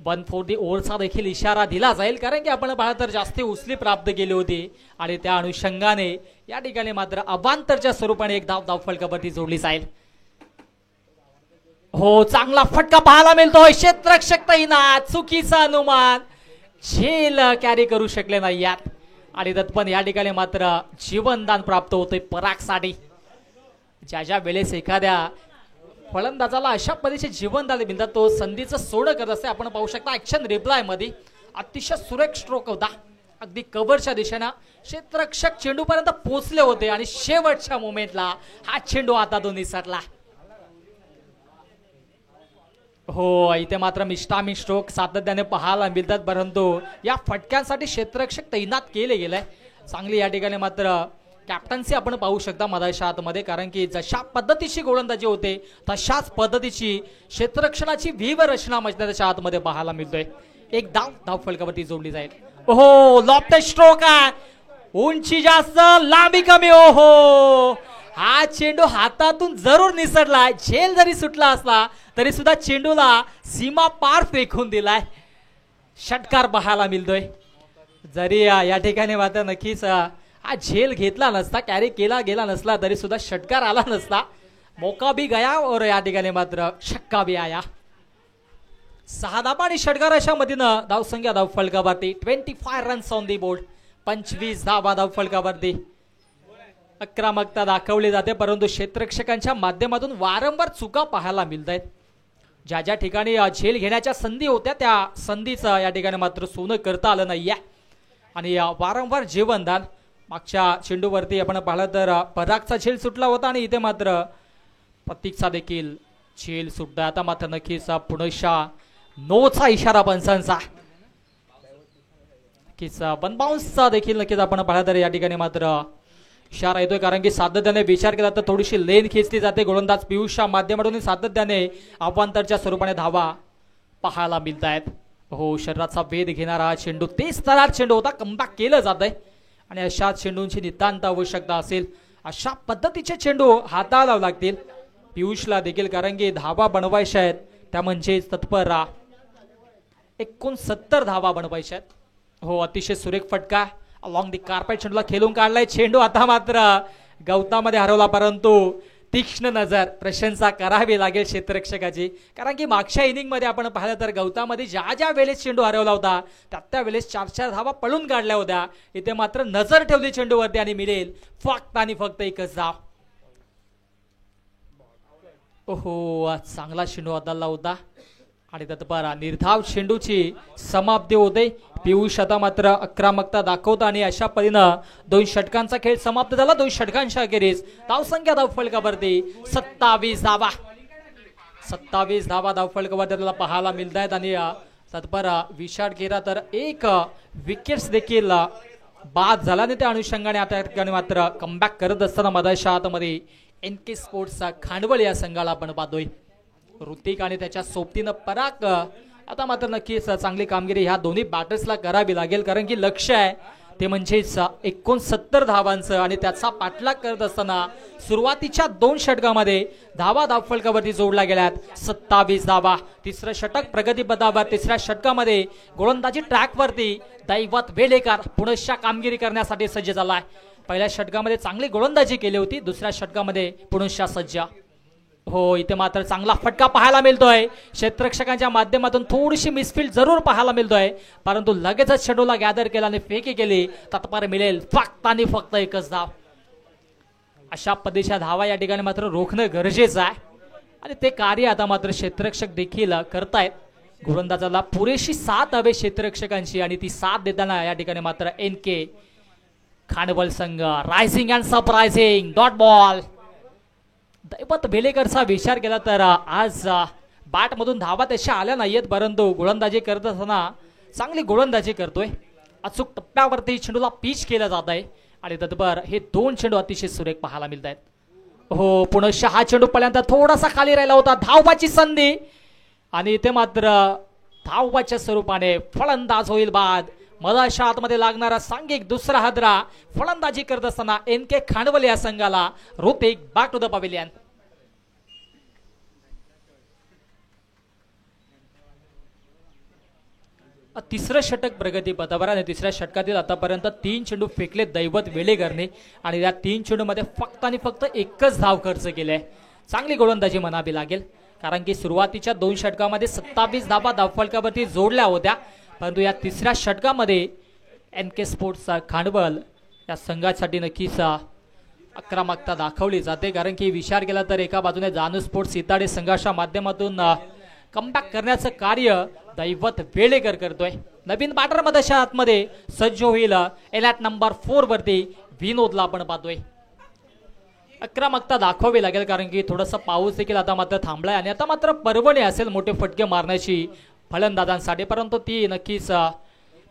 140 ओव्हरचा देखील इशारा दिला जाईल, कारण की आपण पाहिलं तर जास्ती उचली प्राप्त केली होती आणि त्या अनुषंगाने या ठिकाणी मात्र अवांतरच्या स्वरूपाने एक धाव धावफलकावरती जोडली जाईल. हो, चांगला फटका पाहायला मिळतोय. क्षेत्ररक्षक तैनात. चुकीचा अनुमान. झेल कॅरी करू शकले नाही यात आणि तत्पण या ठिकाणी मात्र जीवनदान प्राप्त होतोय परागसाठी. ज्या वेळेस एखाद्या फलंदाजाला अशा पद्धतीचे जीवनदान मिळतात, तो संधीचं सोडं करत असते. आपण पाहू शकता ऍक्शन रिप्लाय मध्ये अतिशय सुरेख स्ट्रोक होता. अगदी कव्हरच्या दिशेनं क्षेत्ररक्षक चेंडूपर्यंत पोहोचले होते आणि शेवटच्या मोमेंटला हा चेंडू हातातून निसटला. हो, इथे मात्र मिष्टामी स्ट्रोक सातत्याने पाहायला मिळतात, परंतु या फटक्यांसाठी क्षेत्ररक्षक तैनात केले गेलाय. चांगली या ठिकाणी मात्र कॅप्टन्सी आपण पाहू शकता मधाच्या आतमध्ये, कारण की जशा पद्धतीची गोलंदाजी होते तशाच पद्धतीची क्षेत्ररक्षणाची व्यूहरचना मैदानाच्या आतमध्ये पाहायला मिळतोय. एक धाव फलकावरती जोडली जाईल. ओहो, लॉफ्ट स्ट्रोक आहे, उंची जास्त लांबी कमी. ओहो, हा चेंडू हातातून जरूर निसटला, झेल जरी सुटला असला तरी सुद्धा चेंडूला सीमा पार फेकून दिलाय. षटकार पाहायला मिळतोय. जरी या ठिकाणी मात्र नक्कीच हा झेल घेतला नसता, कॅरी केला गेला नसला तरी सुद्धा षटकार आला नसता. मौका भी गया और या ठिकाणी मात्र छक्का भी आया. 6 धाबा आणि षटकार अशा मधीनं धावसंख्या धाव फलकावरती 25 रन्स ऑन दी बोर्ड. 25 धाबा धाव फलकावरती. आक्रमकता दाखवली जाते, परंतु क्षेत्ररक्षकांच्या माध्यमातून वारंवार चुका पाहायला मिळत आहेत. ज्या ज्या ठिकाणी झेल घेण्याच्या संधी होत्या त्या संधीचं या ठिकाणी मात्र सोनं करता आलं नाहीये. आणि वारंवार जीवनदान मागच्या चेंडूवरती आपण पाहिलं तर परागचा झेल सुटला होता आणि इथे मात्र प्रतीकचा देखील झेल सुटला. आता मात्र नक्कीच पुनशा नोचा इशारा पंचांचा, नक्कीच वन बाउन्सचा देखील नक्कीच आपण पाहिलं तर या ठिकाणी मात्र इशारा येतोय, कारण की सातत्याने विचार केला तर थोडीशी लेन खेचली जाते. गोलंदाज पियुषच्या माध्यमातून सातत्याने अवांतरच्या स्वरूपाने धावा पाहायला मिळत आहेत. हो, शरीराचा वेध घेणारा हा चेंडू तेच तरार चेंडू होता, कमबॅक केलं जात आहे आणि अशा चेंडूंची नितांत आवश्यकता असेल. अशा पद्धतीचे चेंडू हाताळावे लागतील पियुषला देखील, कारण की धावा बनवायच्या आहेत त्या म्हणजेच तत्पर 69 धावा बनवायच्या आहेत. हो, अतिशय सुरेख फटका अलॉंग दी कार्पेट चेंडूला खेळून काढलाय. चेंडू आता मात्र गवतामध्ये हरवला, परंतु तीक्ष्ण नजर प्रशंसा करावी लागेल क्षेत्ररक्षकाची, कारण की मागच्या इनिंग मध्ये आपण पाहिलं तर गवतामध्ये ज्या ज्या वेळेस चेंडू हरवला होता त्या वेळेस 4-4 धावा पळून काढल्या होत्या. इथे मात्र नजर ठेवली चेंडूवरती आणि मिळेल फक्त आणि फक्त एकच धाव. ओहो, चांगला चेंडू हाताळला होता आणि तत्पर निर्धाव चेंडूची समाप्ती होते. पियुष आता मात्र आक्रमकता दाखवता आणि अशा परीनं 2 षटकांचा खेळ समाप्त झाला. 2 षटकांच्या अखेरीस धावसंख्या धाव फलकावरती 27 धावा. 27 धावा धाव फलकावरती त्याला पाहायला मिळत आहेत आणि तत्पर विचार केला तर एक विकेट्स देखील बाद झाला आणि त्या अनुषंगाने आता या ठिकाणी मात्र कमबॅक करत असताना मधाच्या आतमध्ये NK स्पोर्ट्सचा खांडवळ या संघाला आपण पाहतोय. ऋतिक आणि त्याच्या सोबतीनं पराग आता मात्र नक्कीच चांगली कामगिरी ह्या दोन्ही बॅटर्सला करावी लागेल, कारण की लक्ष्य आहे ते म्हणजेच 69 धावांचं आणि त्याचा पाठलाग करत असताना सुरुवातीच्या 2 षटकामध्ये धावा धाव फलकावरती जोडल्या गेल्यात 27 धावा. तिसरं षटक प्रगतीपथावर. तिसऱ्या षटकामध्ये गोलंदाजी ट्रॅकवरती दैवत वेलेकर पुनश्च कामगिरी करण्यासाठी सज्ज झालाय. पहिल्या षटकामध्ये चांगली गोलंदाजी केली होती, दुसऱ्या षटकामध्ये पुनश्च सज्ज. हो, इथे मात्र चांगला फटका पाहायला मिळतोय. क्षेत्ररक्षकांच्या माध्यमातून थोडीशी मिसफील्ड जरूर पाहायला मिळतोय, परंतु लगेचच चेंडूला गॅदर केला आणि फेकी केली. तत्पर मिळेल फक्त आणि फक्त एकच धाव. अशा पद्धतीच्या धावा या ठिकाणी मात्र रोखणं गरजेचं आहे आणि ते कार्य आता मात्र क्षेत्ररक्षक देखील करतायत. गोलंदाजाला पुरेशी साथ हवे क्षेत्ररक्षकांची आणि ती साथ देताना या ठिकाणी मात्र NK खांडवल संघ rising and surprising dot ball. दैवत बेलेकरचा विचार केला तर आज बॅट मधून धावा तशा आल्या नाहीयेत, परंतु गोलंदाजी करत असताना चांगली गोलंदाजी करतोय. अचूक टप्प्यावरती चेंडूला पिच केलं जात आहे आणि तत्पर हे 2 चेंडू अतिशय सुरेख पाहायला मिळत आहेत. हो, पुनश्च हा चेंडू पहिल्यांदा थोडासा खाली राहिला होता. धावबाची संधी आणि इथे मात्र धावबाच्या स्वरूपाने फलंदाज होईल बाद. मधाच्या आतमध्ये लागणारा सांघिक दुसरा हादरा फलंदाजी करत असताना NK खांडवल या संघाला. Hrithik back to the pavilion. तिसरं षटक प्रगतीपथावर आणि तिसऱ्या षटकातील आतापर्यंत 3 चेंडू फेकले दैवत वेलेकरने आणि या 3 चेंडूमध्ये फक्त आणि फक्त एकच धाव खर्च केले. चांगली गोलंदाजी म्हणावी लागेल, कारण की सुरुवातीच्या 2 षटकामध्ये 27 धावा धावफलकावरती जोडल्या होत्या, परंतु या तिसऱ्या षटकामध्ये NK स्पोर्ट्सचा खांडवल या संघासाठी नक्कीच आक्रमकता दाखवली जाते, कारण की विचार केला तर एका बाजूने जानू स्पोर्ट्स सीताडे संघाच्या माध्यमातून कमबॅक करण्याचं कार्य दैवत वेलेकर करतोय. नवीन बॅटर मध्येच्या आतमध्ये सज्ज होईल एलॅट नंबर 4 वरती विनोदला आपण पाहतोय. आक्रमकता दाखवावी लागेल, कारण की थोडासा पाऊस देखील आता मात्र थांबलाय आणि आता मात्र पर्वणी असेल मोठे फटके मारण्याची फलंदाजांसाठी, परंतु ती नक्कीच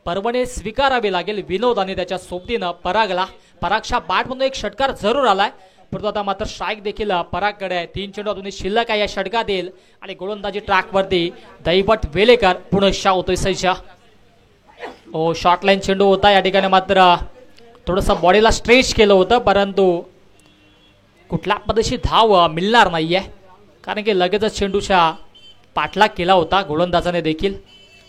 पर्वणी स्वीकारावी लागेल. विनोद आणि त्याच्या सोबतीनं परागच्या बॅटमधून एक षटकार जरूर आलाय, परंतु आता मात्र स्ट्राईक देखील परागकडे आहे. 3 चेंडू अजूनही शिल्लक आहे या षटकातील आणि गोलंदाजी ट्रॅकवरती दैवत वेलेकर पुनश्च होतोय सज्ज. शॉर्ट लाईन चेंडू होता या ठिकाणी, मात्र थोडंसं बॉडीला स्ट्रेच केलं होतं, परंतु कुठल्या पद्धतीची धाव मिळणार नाहीये, कारण की लगेचच चेंडूच्या पाठलाग केला होता गोलंदाजाने देखील.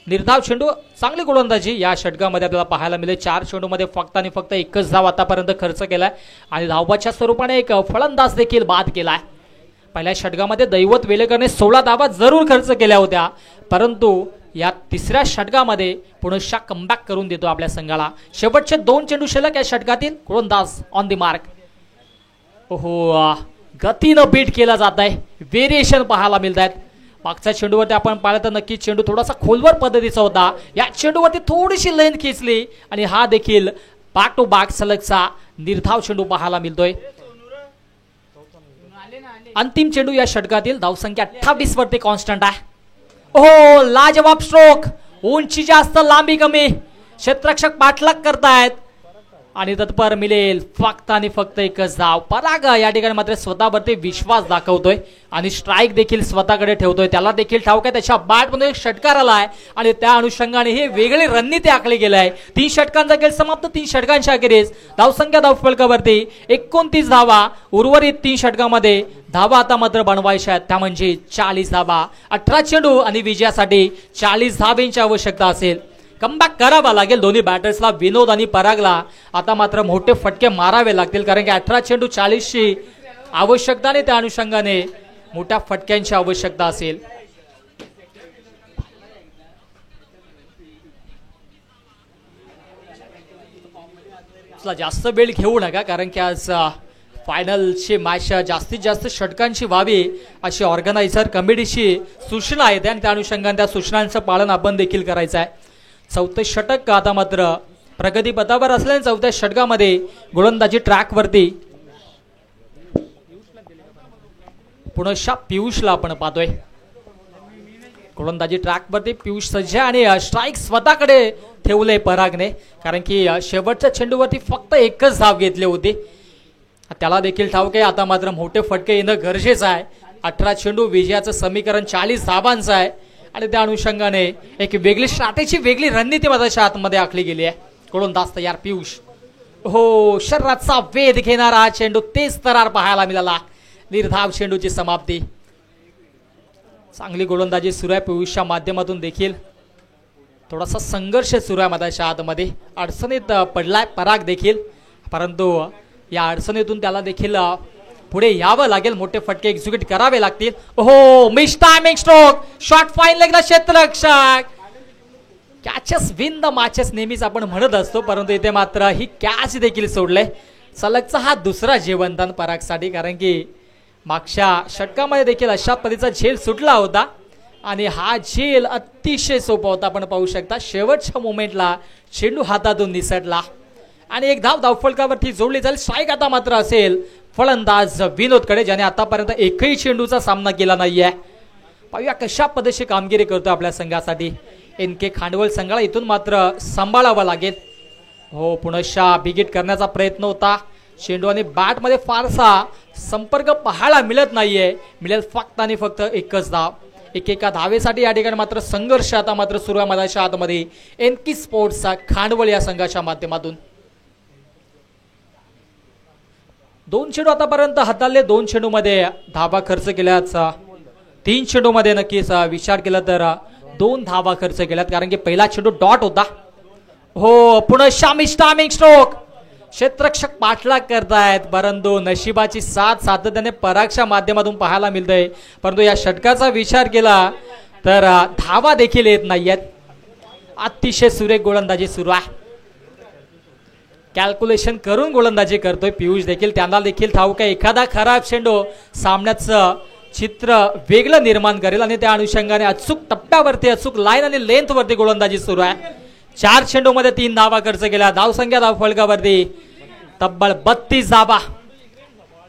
निर्धाव चेंडू, चांगली गोलंदाजी या षटकामध्ये आपल्याला पाहायला मिळेल. 4 चेंडूमध्ये फक्त आणि फक्त एकच धाव आतापर्यंत खर्च केलाय आणि धावाच्या स्वरूपाने एक फलंदाज देखील बाद केलाय. पहिल्या षटकामध्ये दैवत वेलेकरने 16 धावा जरूर खर्च केल्या होत्या, परंतु या तिसऱ्या षटकामध्ये पुनश्च कमबॅक करून देतो आपल्या संघाला. शेवटचे 2 चेंडू शिल्लक या षटकातील. गोलंदाज ऑन दी मार्क. गतीनं बीट केला जात आहे, व्हेरिएशन पाहायला मिळत आहेत. मागच्या चेंडूवरती आपण पाहिलं तर नक्की चेंडू थोडासा खोलवर पद्धतीचा होता, या चेंडूवरती थोडीशी लेंथ खेचली आणि हा देखील बॅक टू बॅक सलगचा निर्धाव चेंडू पाहायला मिळतोय. अंतिम चेंडू या षटकातील. धावसंख्या 28 वरती कॉन्स्टंट आहे. लाजवाब स्ट्रोक, उंची जास्त लांबी कमी, क्षेत्ररक्षक पाठलाग करतायत आणि तत्पर मिळेल फक्त आणि फक्त एकच धाव. पराग या ठिकाणी मात्र स्वतःवरती विश्वास दाखवतोय आणि स्ट्राईक देखील स्वतःकडे ठेवतोय. त्याला देखील ठाऊक आहे त्याच्या बॅटमध्ये एक षटकार आलाय आणि त्या अनुषंगाने हे वेगळी रणनीती आखली गेली आहे. 3 षटकांचा खेळ समाप्त. 3 षटकांच्या अखेरीस धावसंख्या धावफलकावरती 29 धावा. उर्वरित 3 षटकामध्ये धावा आता मात्र बनवायच्या आहेत, त्या म्हणजे 40 धावा. 18 चेंडू आणि विजयासाठी 40 धावांची आवश्यकता असेल. कमबॅक करावा लागेल दोन्ही बॅटर्सला, विनोद आणि परागला. आता मात्र मोठे फटके मारावे लागतील, कारण की 18 चेंडू 40ची आवश्यकता आणि त्या अनुषंगाने मोठ्या फटक्यांची आवश्यकता असेल. जास्त वेळ घेऊ नका, कारण की आज फायनलची मॅच जास्तीत जास्त षटकांची व्हावी अशी ऑर्गनायझर कमिटीची सूचना आहे आणि त्या अनुषंगाने त्या सूचनांचं पालन आपण देखील करायचं आहे. 4थं षटक आता मात्र प्रगतीपथावर असल्याने 4थ्या षटकामध्ये गोलंदाजी ट्रॅकवरती पुनश्च पियुषला आपण पाहतोय. गोलंदाजी ट्रॅकवरती पियुष सज्ज आणि स्ट्राईक स्वतःकडे ठेवले परागने, कारण की शेवटच्या चेंडूवरती फक्त एकच धाव घेतली होती. त्याला देखील ठाऊक आहे आता मात्र मोठे फटके येणं गरजेचं आहे. 18 चेंडू विजयाचं समीकरण 40 धावांचं आहे आणि त्या अनुषंगाने एक वेगळी स्ट्रॅटेजी, वेगळी रणनीती माझ्या आतमध्ये आखली गेली आहे. गोलंदाज तयार पियुष. शरीराचा वेध घेणारा चेंडू, तेच तरार पाहायला मिळाला. निर्धाव चेंडूची समाप्ती. चांगली गोलंदाजी सुरू आहे पियुषच्या माध्यमातून देखील. थोडासा संघर्ष सुरू आहे माझ्या आतमध्ये. अडचणीत पडलाय पराग देखील, परंतु या अडचणीतून त्याला देखील पुढे यावं लागेल. मोठे फटके एक्झिक्यूट करावे लागतील. Miss timing stroke, short fine लेगला क्षेत्ररक्षक. कॅचेस विन द मॅचेस नेहमीच आपण म्हणत असतो, परंतु इथे मात्र ही कॅच देखील सोडले. सलगचा हा दुसरा जीवनदान परागसाठी, कारण की मागच्या षटकामध्ये देखील अशा पद्धतीचा झेल सुटला होता आणि हा झेल अतिशय सोपा होता. आपण पाहू शकता शेवटच्या मोमेंटला चेंडू हातातून निसटला आणि एक धाव धावफलकावरती जोडली जाईल. स्ट्राईक आता मात्र असेल फलंदाज विनोदकडे, ज्याने आतापर्यंत एकही चेंडूचा सामना केला नाहीये. पाहूया कशा पद्धतीची कामगिरी करतो आपल्या संघासाठी. NK खांडवल संघाला इथून मात्र सांभाळावं लागेल. पुनश्च बिगिट करण्याचा प्रयत्न होता. चेंडू आणि बॅटमध्ये फारसा संपर्क पाहायला मिळत नाहीये. मिळेल फक्त आणि फक्त एकच धाव. एकेका धावेसाठी या ठिकाणी मात्र संघर्ष आता मात्र सुरू आहे माझ्या आतमध्ये NK स्पोर्ट्सचा खांडवल या संघाच्या माध्यमातून. 2 चेंडू आतापर्यंत हाताळले. 2 चेंडूमध्ये धावा खर्च केल्याचा, 3 चेंडूमध्ये नक्कीच विचार केला तर 2 धावा खर्च केल्यात, कारण की पहिला चेंडू डॉट होता. पुनश्च मिस टायमिंग स्ट्रोक. क्षेत्ररक्षक पाठलाग करतायत, परंतु नशिबाची साथ सातत्याने परागच्या माध्यमातून पाहायला मिळतंय. परंतु या षटकाचा विचार केला तर धावा देखील येत नाहीयेत. अतिशय सुरेख गोलंदाजी सुरू आहे. कॅल्क्युलेशन करून गोलंदाजी करतोय पियुष देखील. त्यांना देखील ठाऊक आहे एखादा खराब चेंडू सामन्याचं चित्र वेगळं निर्माण करेल आणि त्या अनुषंगाने अचूक टप्प्यावरती, अचूक लाईन आणि लेंथ वरती गोलंदाजी सुरू आहे. 4 चेंडूमध्ये 3 धावा खर्च केल्या. धावसंख्या धावफलकावरती तब्बल 32 धावा.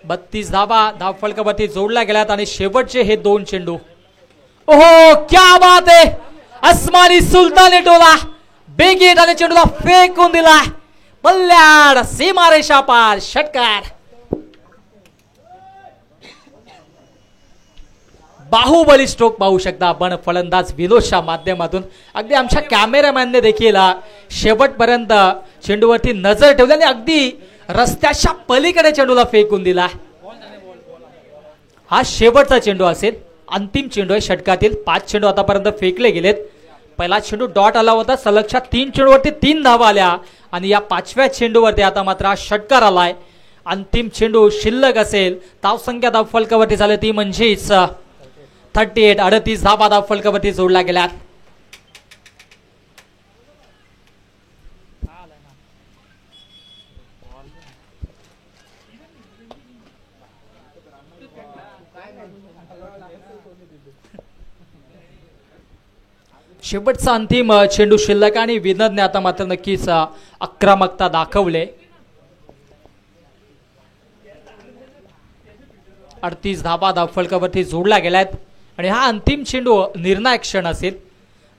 32 धावा धावफलकावरती जोडल्या गेल्यात आणि शेवटचे हे 2 चेंडू. ओहो क्या बात आहे, अस्मानी सुलतानी टोला बेगीत आणि चेंडूला फेकून दिला बल्ल्याड सीमारेषा पार षटकार. बाहुबली स्ट्रोक पाहू शकता आपण फलंदाज विनोदच्या माध्यमातून. अगदी आमच्या कॅमेरामॅनने देखील शेवटपर्यंत चेंडूवरती नजर ठेवली आणि अगदी रस्त्याच्या पलीकडे चेंडूला फेकून दिला. हा शेवटचा चेंडू असेल, अंतिम चेंडू आहे षटकातील. 5 चेंडू आतापर्यंत फेकले गेलेत. पहिला चेंडू डॉट आला होता, सलगच्या 3 चेंडूवरती 3 धावा आल्या आणि या 5व्या चेंडूवरती आता मात्र हा षटकार आलाय. अंतिम चेंडू शिल्लक असेल, धावसंख्या धावफलकावरती झाली ती म्हणजेच 38. 38 धावा धावफलकावरती जोडल्या गेल्यात. शेवटचा अंतिम चेंडू शिल्लक आणि विनोदने आता मात्र नक्कीच आक्रमकता दाखवले. 38 धावा धावफलकावरती जोडल्या गेल्यात आणि हा अंतिम चेंडू निर्णायक क्षण असेल.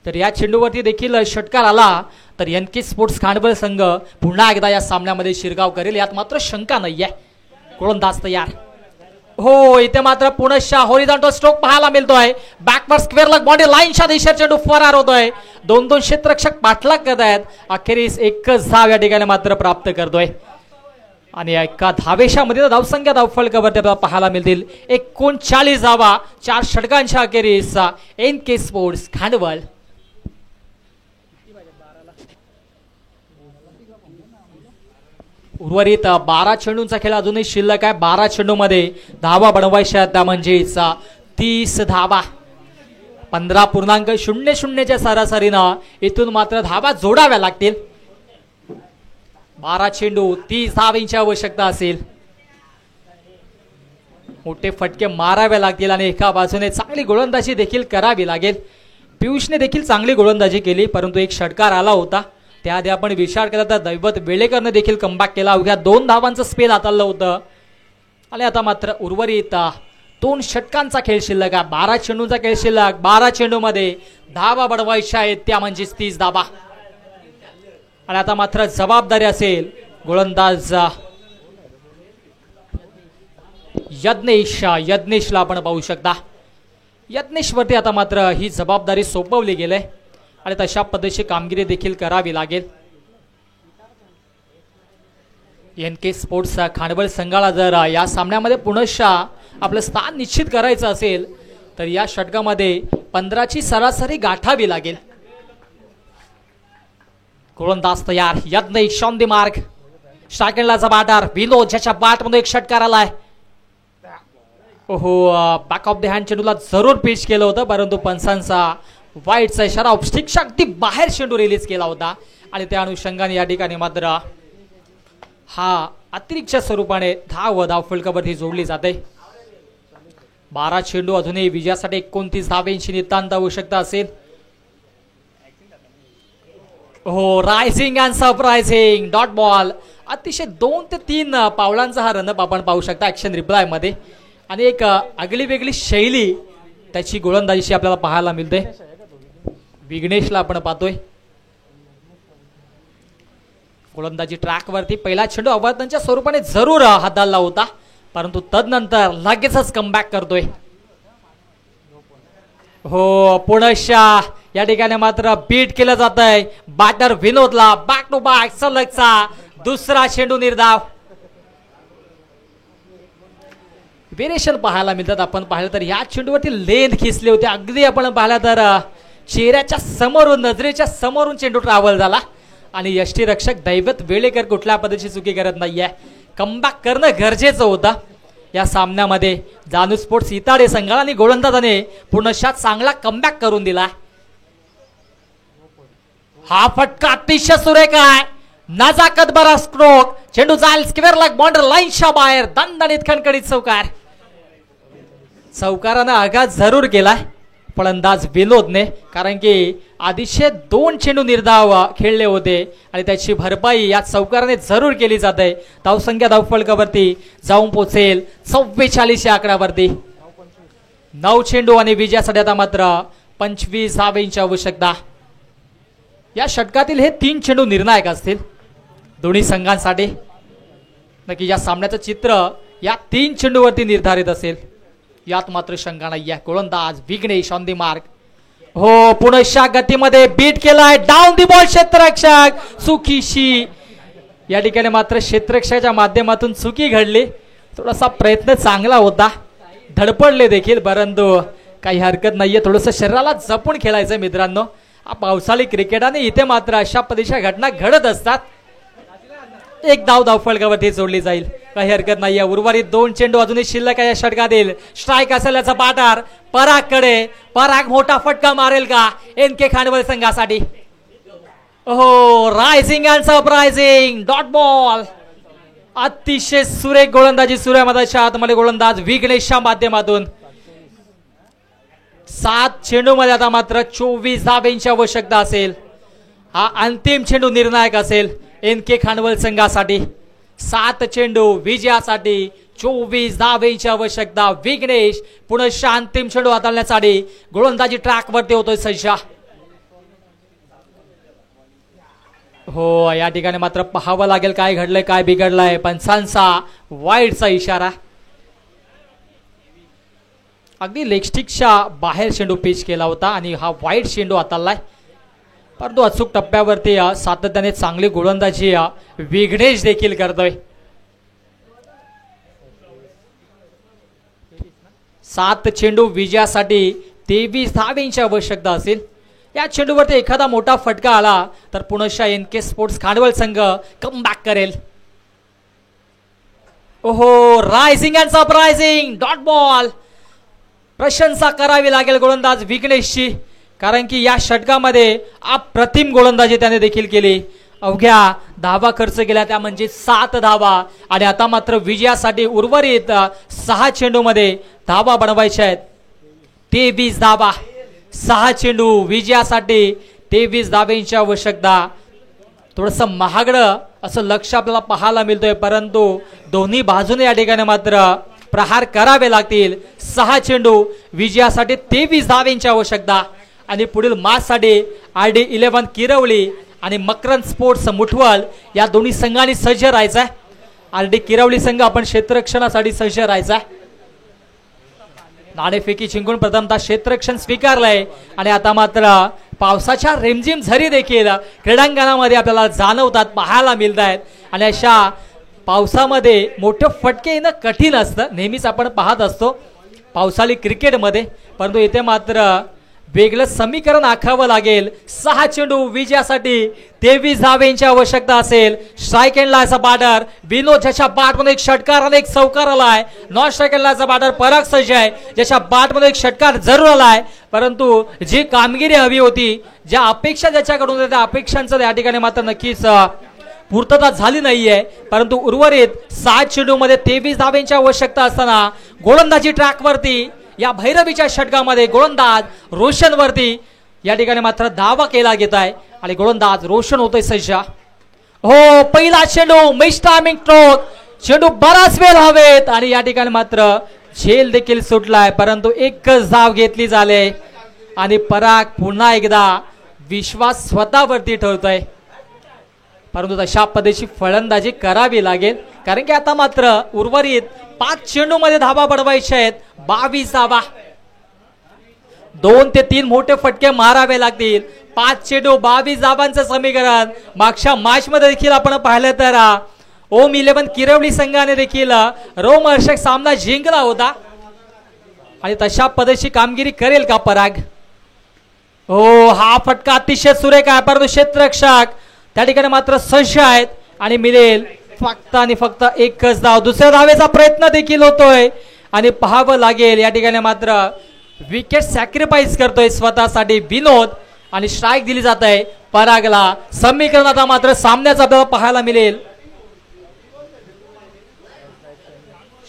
तर या चेंडूवरती देखील षटकार आला तर एनके स्पोर्ट्स खांडबळ संघ पुन्हा एकदा या सामन्यामध्ये शिरकाव करेल, यात मात्र शंका नाहीये. गोलंदाज तयार. हो, इथे मात्र पुनश्च हॉरिझॉन्टल स्ट्रोक पाहायला मिळतोय. बॅकवर्ड स्क्वेअर लग बॉडी लाईनच्या दिशेने चेंडू फरार होतोय. 2-2 क्षेत्ररक्षक पाठलाग करत आहेत. अखेरीस एकच धाव या ठिकाणी मात्र प्राप्त करतोय आणि एका धावेशामध्ये धावसंख्या धावफलकावरती आपल्याला पाहायला मिळतील 39 धावा 4 षटकांच्या अखेरीस एनके स्पोर्ट्स खांडवल. उर्वरित 12 चेंडूंचा खेळ अजूनही शिल्लक आहे. 12 चेंडूमध्ये धावा बनवायच्या त्या म्हणजेच 30 धावा. 15.00च्या सरासरीनं इथून मात्र धावा जोडाव्या लागतील. 12 चेंडू 30 धावांची आवश्यकता असेल. मोठे फटके मारावे लागतील आणि एका बाजूने चांगली गोलंदाजी देखील करावी लागेल. पियुषने देखील चांगली गोलंदाजी केली, परंतु एक षटकार आला होता. त्याआधी आपण विचार केला तर दैवत वेळेकरने देखील कमबॅक केला. अवघ्या 2 धावांचं स्पेल हाताळलं होतं आणि आता मात्र उर्वरित 2 षटकांचा खेळ शिल्लक आहे. 12 चेंडूंचा खेळ शिल्लक. 12 चेंडूमध्ये धावा बनवायच्या आहेत त्या म्हणजेच 30 धावा. आणि आता मात्र जबाबदारी असेल गोलंदाज यज्ञेशला आपण पाहू शकता. यज्ञेशवरती आता मात्र ही जबाबदारी सोपवली गेली आणि तशा पद्धतीची कामगिरी देखील करावी लागेल. एनके स्पोर्ट्स खांडवळ संघाला जर या सामन्यामध्ये पुनश्च आपलं स्थान निश्चित करायचं असेल तर या षटकामध्ये 15ची सरासरी गाठावी लागेल. गोलंदाज तयार. Yagnesh on the mark. स्ट्रायकरला जबाबदार विनोद, ज्याच्या बॅटमध्ये एक षटकार आलाय. ओहो, बॅक ऑफ द हँड चेंडूला जरूर पिच केलं होतं, परंतु पंचांचा वाईटचा इशारा ऑफस्टिकच्या अगदी बाहेर चेंडू रिलीज केला होता आणि त्या अनुषंगाने या ठिकाणी मात्र हा अतिरिक्त स्वरूपाने धावफलकावरती जोडली जाते. 12 चेंडू अजूनही विजयासाठी 29 धावेंची नितांत आवश्यकता असेल. हो, rising and surprising dot ball. अतिशय 2 ते 3 पावलांचा हा रनअप आपण पाहू शकता ऍक्शन रिप्लाय मध्ये आणि एक आगळी वेगळी शैली त्याची गोलंदाजीशी आपल्याला पाहायला मिळते. विघ्नेशला आपण पाहतोय गोलंदाजी ट्रॅकवरती. पहिला चेंडू अवतरणाच्या स्वरूपाने जरूर हाताळला होता, परंतु तदनंतर लगेचच कमबॅक करतोय. हो, पुनश्च या ठिकाणी मात्र बीट केलं जात आहे बॅटर विनोदला. बॅक टू बॅक सलगचा दुसरा चेंडू निर्धाव. व्हेरिएशन पाहायला मिळतात. आपण पाहिलं तर या चेंडूवरती लेंथ खिचली होती. अगदी आपण पाहिलं तर चेहऱ्याच्या समोरून, नजरेच्या समोरून चेंडू ट्रॅव्हल झाला आणि यष्टीरक्षक दैवत वेळेकर कुठल्या पद्धतीची चुकी करत नाहीये. कमबॅक करणं गरजेचं होतं या सामन्यामध्ये. जानू स्पोर्ट्स इताडे संघाला आणि गोलंदाजाने पुनश्च चांगला कमबॅक करून दिला. हा फटका अतिशय सुरेख आहे. नजाकत बरा स्ट्रोक. चेंडू जाईल स्क्वेअर लग बॉर्डर लाईनच्या बाहेर. दणदणीत खणखणीत चौकार. चौकारानं आघात जरूर केलाय फलंदाज विनोदने, कारण की आधीचे 2 चेंडू निर्धाव खेळले होते आणि त्याची भरपाई या चौकाराने जरूर केली जाते. धावसंख्या धावफलकावरती जाऊन पोहोचेल 44 या आकड्यावरती. 9 चेंडू आणि विजयासाठी आता मात्र 25 धावांची आवश्यकता. या षटकातील हे 3 चेंडू निर्णायक असतील दोन्ही संघांसाठी. नक्की या सामन्याचं चित्र या 3 चेंडूवरती निर्धारित असेल, यात मात्र शंका नाही आहे. गोलंदाज विघ्नेश ऑन दी मार्क. हो, पुनश्या गतीमध्ये बीट केलाय. डाऊन दी बॉल क्षेत्ररक्षक चुकीशी. या ठिकाणी मात्र क्षेत्ररक्षकाच्या माध्यमातून चुकी घडली. थोडासा प्रयत्न चांगला होता, धडपडले देखील, परंतु काही हरकत नाहीये. थोडंसं शरीराला जपून खेळायचं मित्रांनो. हा पावसाळी क्रिकेट आणि इथे मात्र अशा पद्धतीच्या घटना घडत असतात. एक धावफलकावरती जोडली जाईल, काही हरकत नाहीये. उर्वरित 2 चेंडू अजूनही शिल्लक आहे या षटकातील. स्ट्राईक असेल याचा बाटार परागकडे. पराग मोठा फटका मारेल का NK खांडवल संघासाठी? हो, rising and surprising dot ball. अतिशय सुरेख गोलंदाजी सूर्यमदाच्या आतमध्ये गोलंदाज विघ्नेशच्या माध्यमातून. 7 चेंडू मध्ये आता मात्र 24 धावांची आवश्यकता असेल. हा अंतिम चेंडू निर्णायक असेल NK खांडवल संघासाठी. 7 चेंडू विजयासाठी 24 धावांची आवश्यकता. विघ्नेश पुनश्च अंतिम चेंडू हाताळण्यासाठी गोलंदाजी ट्रॅक वरती होतोय सज्ज. हो, या ठिकाणी मात्र पाहावं लागेल काय घडलंय काय बिघडलंय. पंचांचा वाईडचा इशारा. अगदी लेगस्टिकच्या बाहेर चेंडू पिच केला होता आणि हा वाईड चेंडू हाताळलाय. परंतु अचूक टप्प्यावरती सातत्याने चांगली गोलंदाजी विघ्नेश देखील करतोय. 7 चेंडू विजयासाठी 23 धावांची आवश्यकता असेल. या चेंडूवरती एखादा मोठा फटका आला तर पुनश्च NK स्पोर्ट्स खांडवल संघ कमबॅक करेल. ओहो, rising and surprising dot ball. प्रशंसा करावी लागेल गोलंदाज विघ्नेशची, कारण की या षटकामध्ये अप्रतिम गोलंदाजी त्याने देखील केली. अवघ्या धावा खर्च केल्या त्या म्हणजे 7 धावा आणि आता मात्र विजयासाठी उर्वरित 6 चेंडू मध्ये धावा बनवायच्या आहेत. 23 धावा. 6 चेंडू विजयासाठी 23 धावांची आवश्यकता. थोडंसं महागडं असं लक्ष आपल्याला पाहायला मिळतोय, परंतु दोन्ही बाजूने या ठिकाणी मात्र प्रहार करावे लागतील. 6 चेंडू विजयासाठी 23 धावांची आवश्यकता. आणि पुढील मॅचसाठी RD11 किरवली आणि मकरंद स्पोर्ट्स मुठवल या दोन्ही संघांनी सज्ज राहायचा. RD किरवली संघ आपण क्षेत्ररक्षणासाठी सज्ज राहायचा. नाणेफेकी जिंकून प्रथमतः क्षेत्ररक्षण स्वीकारलंय आणि आता मात्र पावसाच्या रिमझिम झरी देखील क्रीडांगणामध्ये आपल्याला जाणवतात, पाहायला मिळत आहेत. आणि अशा पावसामध्ये मोठे फटके येणं कठीण असतं, नेहमीच आपण पाहत असतो पावसाळी क्रिकेटमध्ये, परंतु इथे मात्र वेगळं समीकरण आखावं लागेल. 6 चेंडू विजयासाठी 23 धावांची आवश्यकता असेल. स्ट्राईक एंडला असा बॅटर विनोद, ज्याच्या बॅटमध्ये एक षटकार आणि एक चौकार आलाय. नॉन स्ट्राईक एंडला असा बॅटर पराग सज्ज आहे, ज्याच्या बॅटमध्ये एक षटकार जरूर आलाय, परंतु जी कामगिरी हवी होती, ज्या अपेक्षा ज्याच्याकडून होत्या त्या अपेक्षांचं या ठिकाणी मात्र नक्कीच पूर्तता झाली नाहीये. परंतु उर्वरित 7 चेंडू मध्ये 23 धावांची आवश्यकता असताना गोलंदाजी ट्रॅकवरती या भैरवीच्या षटकामध्ये गोलंदाज रोशन वरती या ठिकाणी मात्र धावा केला घेत आहे आणि गोलंदाज रोशन होतोय सज्ज. हो, पहिला चेंडू मिस्टामिंग स्ट्रोक. चेंडू बराच वेळ हवेत आणि या ठिकाणी मात्र झेल देखील सुटलाय, परंतु एकच धाव घेतली झाले आणि पराग पुन्हा एकदा विश्वास स्वतःवरती ठेवतोय. परंतु तशा पद्धतीची फलंदाजी करावी लागेल, कारण की आता मात्र उर्वरित 5 चेंडू मध्ये धावा बनवायच्या आहेत. 22 धावा. 2 ते 3 मोठे फटके मारावे लागतील. 5 चेंडू 22 धावांचं समीकरण मागच्या मॅच मध्ये देखील आपण पाहिलं तर ओम 11 किरवली संघाने देखील रोमहर्षक सामना जिंकला होता आणि तशा पद्धतीची कामगिरी करेल का पराग? हो, हा फटका अतिशय सुरेख आहे, परंतु क्षेत्ररक्षक त्या ठिकाणी मात्र सज्ज आहेत आणि मिळेल फक्त आणि फक्त एकच धाव. दुसऱ्या धावेचा प्रयत्न देखील होतोय आणि पाहावं लागेल या ठिकाणी मात्र विकेट सॅक्रिफाईस करतोय स्वतःसाठी विनोद आणि स्ट्राईक दिली जात आहे परागला. समीकरण आता मात्र सामन्याचं आपल्याला पाहायला मिळेल.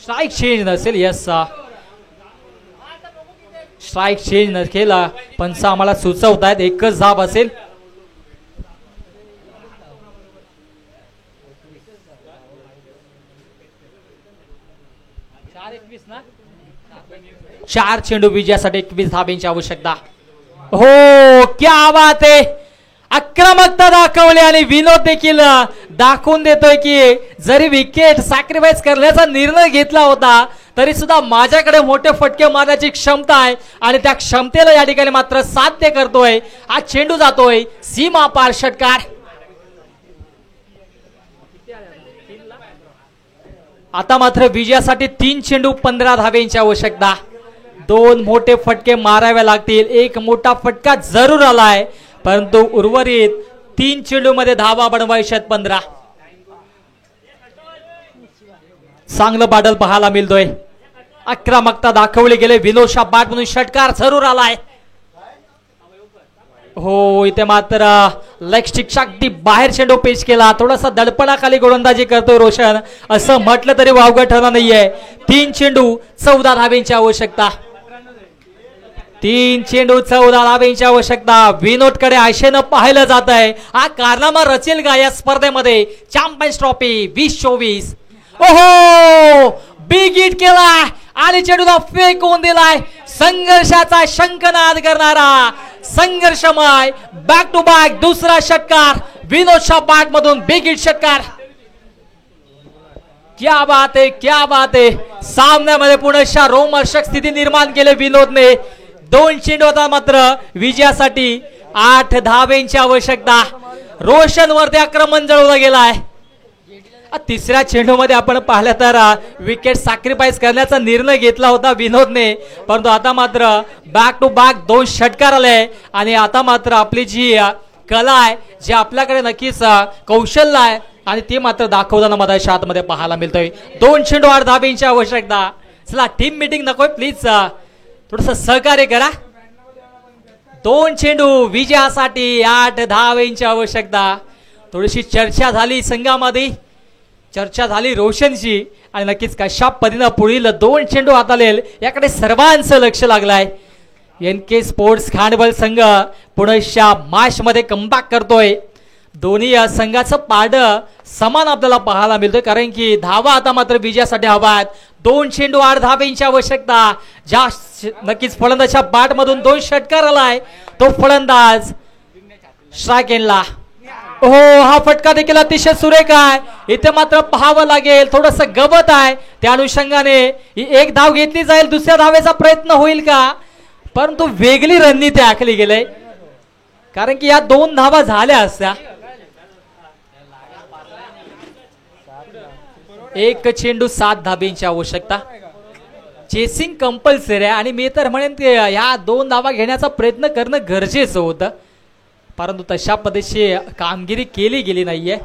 स्ट्राईक चेंज नसेल. यस, स्ट्राईक चेंज केला पंच आम्हाला सुचवतायत एकच धाव असेल. चार चेंडू विजयासाठी 21 धाब्यांची आवश्यकता. हो क्या बात आहे. आक्रमकता दाखवली आणि विनोद देखील दाखवून देतोय की जरी विकेट सॅक्रिफाईस करण्याचा निर्णय घेतला होता तरी सुद्धा माझ्याकडे मोठे फटके मारण्याची क्षमता आहे आणि त्या क्षमतेला या ठिकाणी मात्र साध्य करतोय. हा चेंडू जातोय सीमा पार षटकार. आता मात्र विजयासाठी 3 चेंडू 15 धाब्यांची आवश्यकता. 2 मोठे फटके मारावे लागतील. एक मोठा फटका जरूर आलाय परंतु उर्वरित 3 चेंडू मध्ये धावा बनवायच्यात 15. चांगलं बादल पाहायला मिळतोय. आक्रमकता दाखवली गेले. विनोदच्या बॅट म्हणून षटकार जरूर आलाय. हो इथे मात्र लेग स्टिकच्या अगदी बाहेर चेंडू पेच केला. थोडासा दडपणाखाली गोलंदाजी करतोय रोशन असं म्हटलं तरी वावगं ठरणार नाहीये. 3 चेंडू 14 धाब्यांची आवश्यकता. 3 चेंडू 14 धाब्यांची आवश्यकता. विनोदकडे आशेनं पाहिलं जात आहे. हा कारनामा रचेल का या स्पर्धेमध्ये चॅम्पियन्स ट्रॉफी 2024. ओहो बिग हिट केला आणि चेंडूला फेकून दिलाय. संघर्षाचा शंखनाद करणारा संघर्षमय बॅक टू बॅक दुसरा षटकार विनोदच्या बॅट मधून बिग हिट षटकार. क्या बात आहे क्या बात आहे. सामन्यामध्ये पुन्हा रोमहर्षक स्थिती निर्माण केली विनोदने. 2 चेंडू होता मात्र विजयासाठी 8 धाब्यांची आवश्यकता. रोशन वरती आक्रमण जळवलं गेलाय. तिसऱ्या चेंडूमध्ये आपण पाहिलं तर विकेट सॅक्रिफाईस करण्याचा निर्णय घेतला होता विनोदने परंतु आता मात्र बॅक टू बॅक 2 षटकार आले आणि आता मात्र आपली जी कला आहे जे आपल्याकडे नक्कीच कौशल्य आहे आणि ते मात्र दाखवताना मधाच्या आतमध्ये पाहायला मिळतोय. 2 चेंडू 8 धाब्यांची आवश्यकता. चला टीम मीटिंग नकोय प्लीज थोडस सहकार्य करा. 2 चेंडू विजयासाठी 8 धाब्यांची आवश्यकता. थोडीशी चर्चा झाली संघामध्ये. चर्चा झाली रोशनची आणि नक्कीच कशा पद्धतीनं पुढील 2 चेंडू हाताळेल याकडे सर्वांचं लक्ष लागलंय. NK स्पोर्ट्स खांडबल संघ पुण्याच्या मॅच मध्ये कमबॅक करतोय. दोन्ही संघाचं पाड समान आपल्याला पाहायला मिळतोय कारण की धावा आता मात्र विजयासाठी हवा आहेत. 2 चेंडू 8 धाब्यांची आवश्यकता. ज्या नक्कीच फलंदाजच्या बॅट मधून 2 षटकार आलाय तो फलंदाज स्ट्राईक एंडला. हो हा फटका देखील अतिशय सुरेख आहे. इथे मात्र पाहावं लागेल थोडस गवत आहे त्या अनुषंगाने एक धाव घेतली जाईल. दुसऱ्या धावेचा प्रयत्न होईल का परंतु वेगळी रणनीती आखली गेली कारण की या 2 धावा झाल्या असत्या. 1 चेंडू 7 धाब्यांची आवश्यकता. चेसिंग कंपल्सरी आहे आणि मी तर म्हणेन की या 2 धावा घेण्याचा प्रयत्न करणं गरजेचं होतं परंतु तशा पद्धतीची कामगिरी केली गेली नाहीये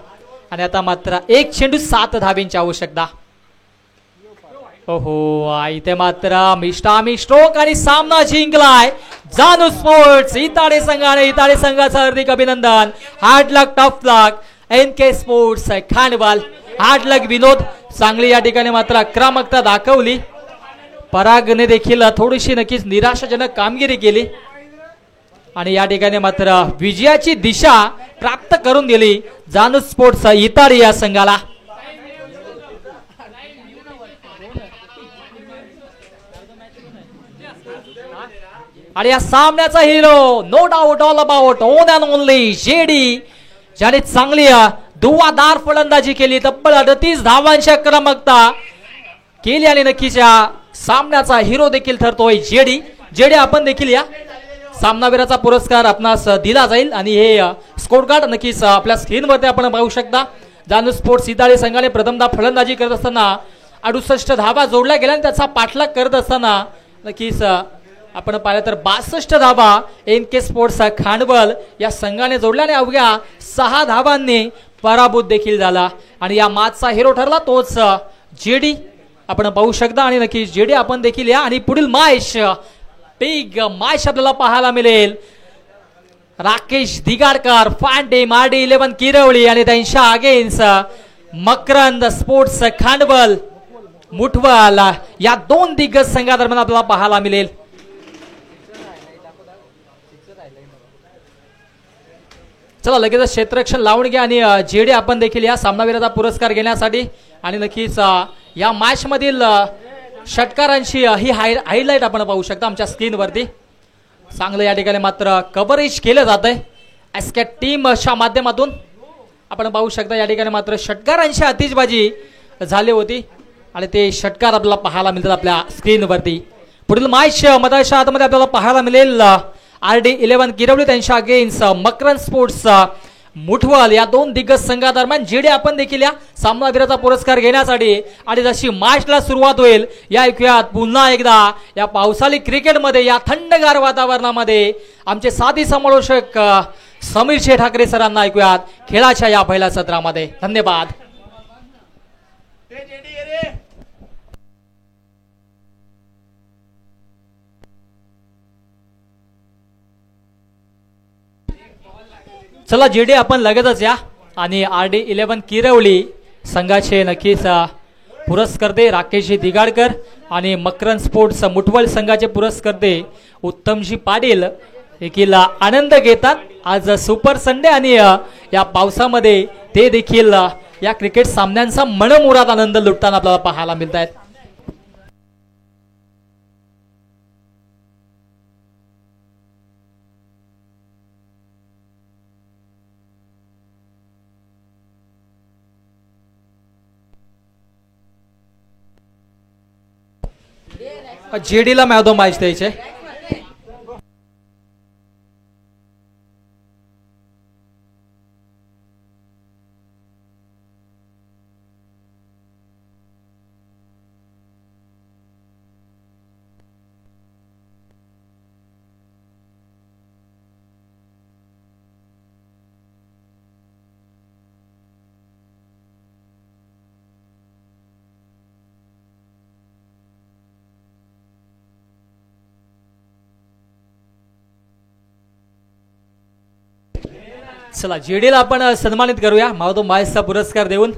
आणि आता मात्र 1 चेंडू 7 धाब्यांची आवश्यकता. ओहो इथे मात्र मिष्टामी स्ट्रोक आणि सामना जिंकलाय जानू स्पोर्ट्स इताडे संघाने. इताडे संघाचं हार्दिक अभिनंदन. हार्ड लक टफ लक NK स्पोर्ट्स खांडवाल. हार्ड लक विनोद. चांगली या ठिकाणी मात्र आक्रमकता दाखवली. परागने देखील थोडीशी नक्कीच निराशाजनक कामगिरी केली आणि या ठिकाणी मात्र विजयाची दिशा प्राप्त करून दिली जानू स्पोर्ट्स इताडी या संघाला. आणि या सामन्याचा hero no doubt all about one and only JD ज्याने चांगली दुवादार फलंदाजी केली. तब्बल 38 धावांची आक्रमकता केली आणि नक्कीच या सामन्याचा हिरो देखील ठरतोय जेडी. जेडी आपण देखील या सामनावीराचा पुरस्कार आपणास दिला जाईल आणि हे स्कोर कार्ड नक्कीच आपल्या स्क्रीनवरती आपण पाहू शकता. जानू स्पोर्ट्स इताळी संघाने प्रथमदा फलंदाजी करत असताना 68 धावा जोडल्या गेल्या आणि त्याचा पाठलाग करत असताना नक्कीच आपण पाहिलं तर 62 धावा NK स्पोर्ट्स खांडबल या संघाने जोडल्या आणि अवघ्या 6 धावांनी पराभूत देखील झाला आणि या मॅचचा हिरो ठरला तोच जेडी आपण पाहू शकता आणि नक्कीच जेडी आपण देखील या आणि पुढील मॅच बिग मॅच आपल्याला पाहायला मिळेल. राकेश दिगाडकर फांडे माडी 11 किरवळी आणि त्यांच्या अगेन्स्ट मकरंद स्पोर्ट्स खांडबल मुठवाल या 2 दिग्गज संघादरम्यान आपल्याला पाहायला मिळेल. चला लगेच क्षेत्ररक्षण लावून घ्या आणि जेडी आपण देखील या सामनावीराचा पुरस्कार घेण्यासाठी आणि नक्कीच या मॅच मधील षटकारांची ही हायलाईट आपण पाहू शकता आमच्या स्क्रीनवरती. चांगलं या ठिकाणी मात्र कव्हरेज केलं जात आहे एसके टीमच्या माध्यमातून. आपण पाहू शकता या ठिकाणी मात्र षटकारांची आतिषबाजी झाली होती आणि ते षटकार आपल्याला पाहायला मिळतात आपल्या स्क्रीनवरती. पुढील मॅच मधाच्या आतमध्ये आपल्याला पाहायला मिळेल RD11 किरवली त्यांच्या अगेन्स्ट मकरन स्पोर्ट्स मुठवल या दोन दिग्गज संघादरम्यान. जेडी आपण देखील या सामनावीराचा पुरस्कार घेण्यासाठी आणि जशी मॅचला सुरुवात होईल या ऐकूयात पुन्हा एकदा या पावसाळी क्रिकेटमध्ये या थंडगार वातावरणामध्ये आमचे साथी समालोचक समीर ठाकरे सरांना ऐकूयात खेळाच्या या पहिल्या सत्रामध्ये. धन्यवाद. चला जेडी आपण लगेचच या आणि RD11 किरवली संघाचे नक्कीच पुरस्कर्ते राकेशजी दिगाडकर आणि मकरन स्पोर्ट्स मुठवल संघाचे पुरस्कर्ते उत्तमजी पाटील देखील आनंद घेतात. आज सुपर संडे आणि या पावसामध्ये ते देखील या क्रिकेट सामन्यांचा मनमुराद आनंद लुटताना आपल्याला पाहायला मिळत आहेत. जेडीला मॅच ऑफ मॅच द्यायचे. चला जेडीला आपण सन्मानित करूया मॅच ऑफ मॅचचा पुरस्कार देऊन.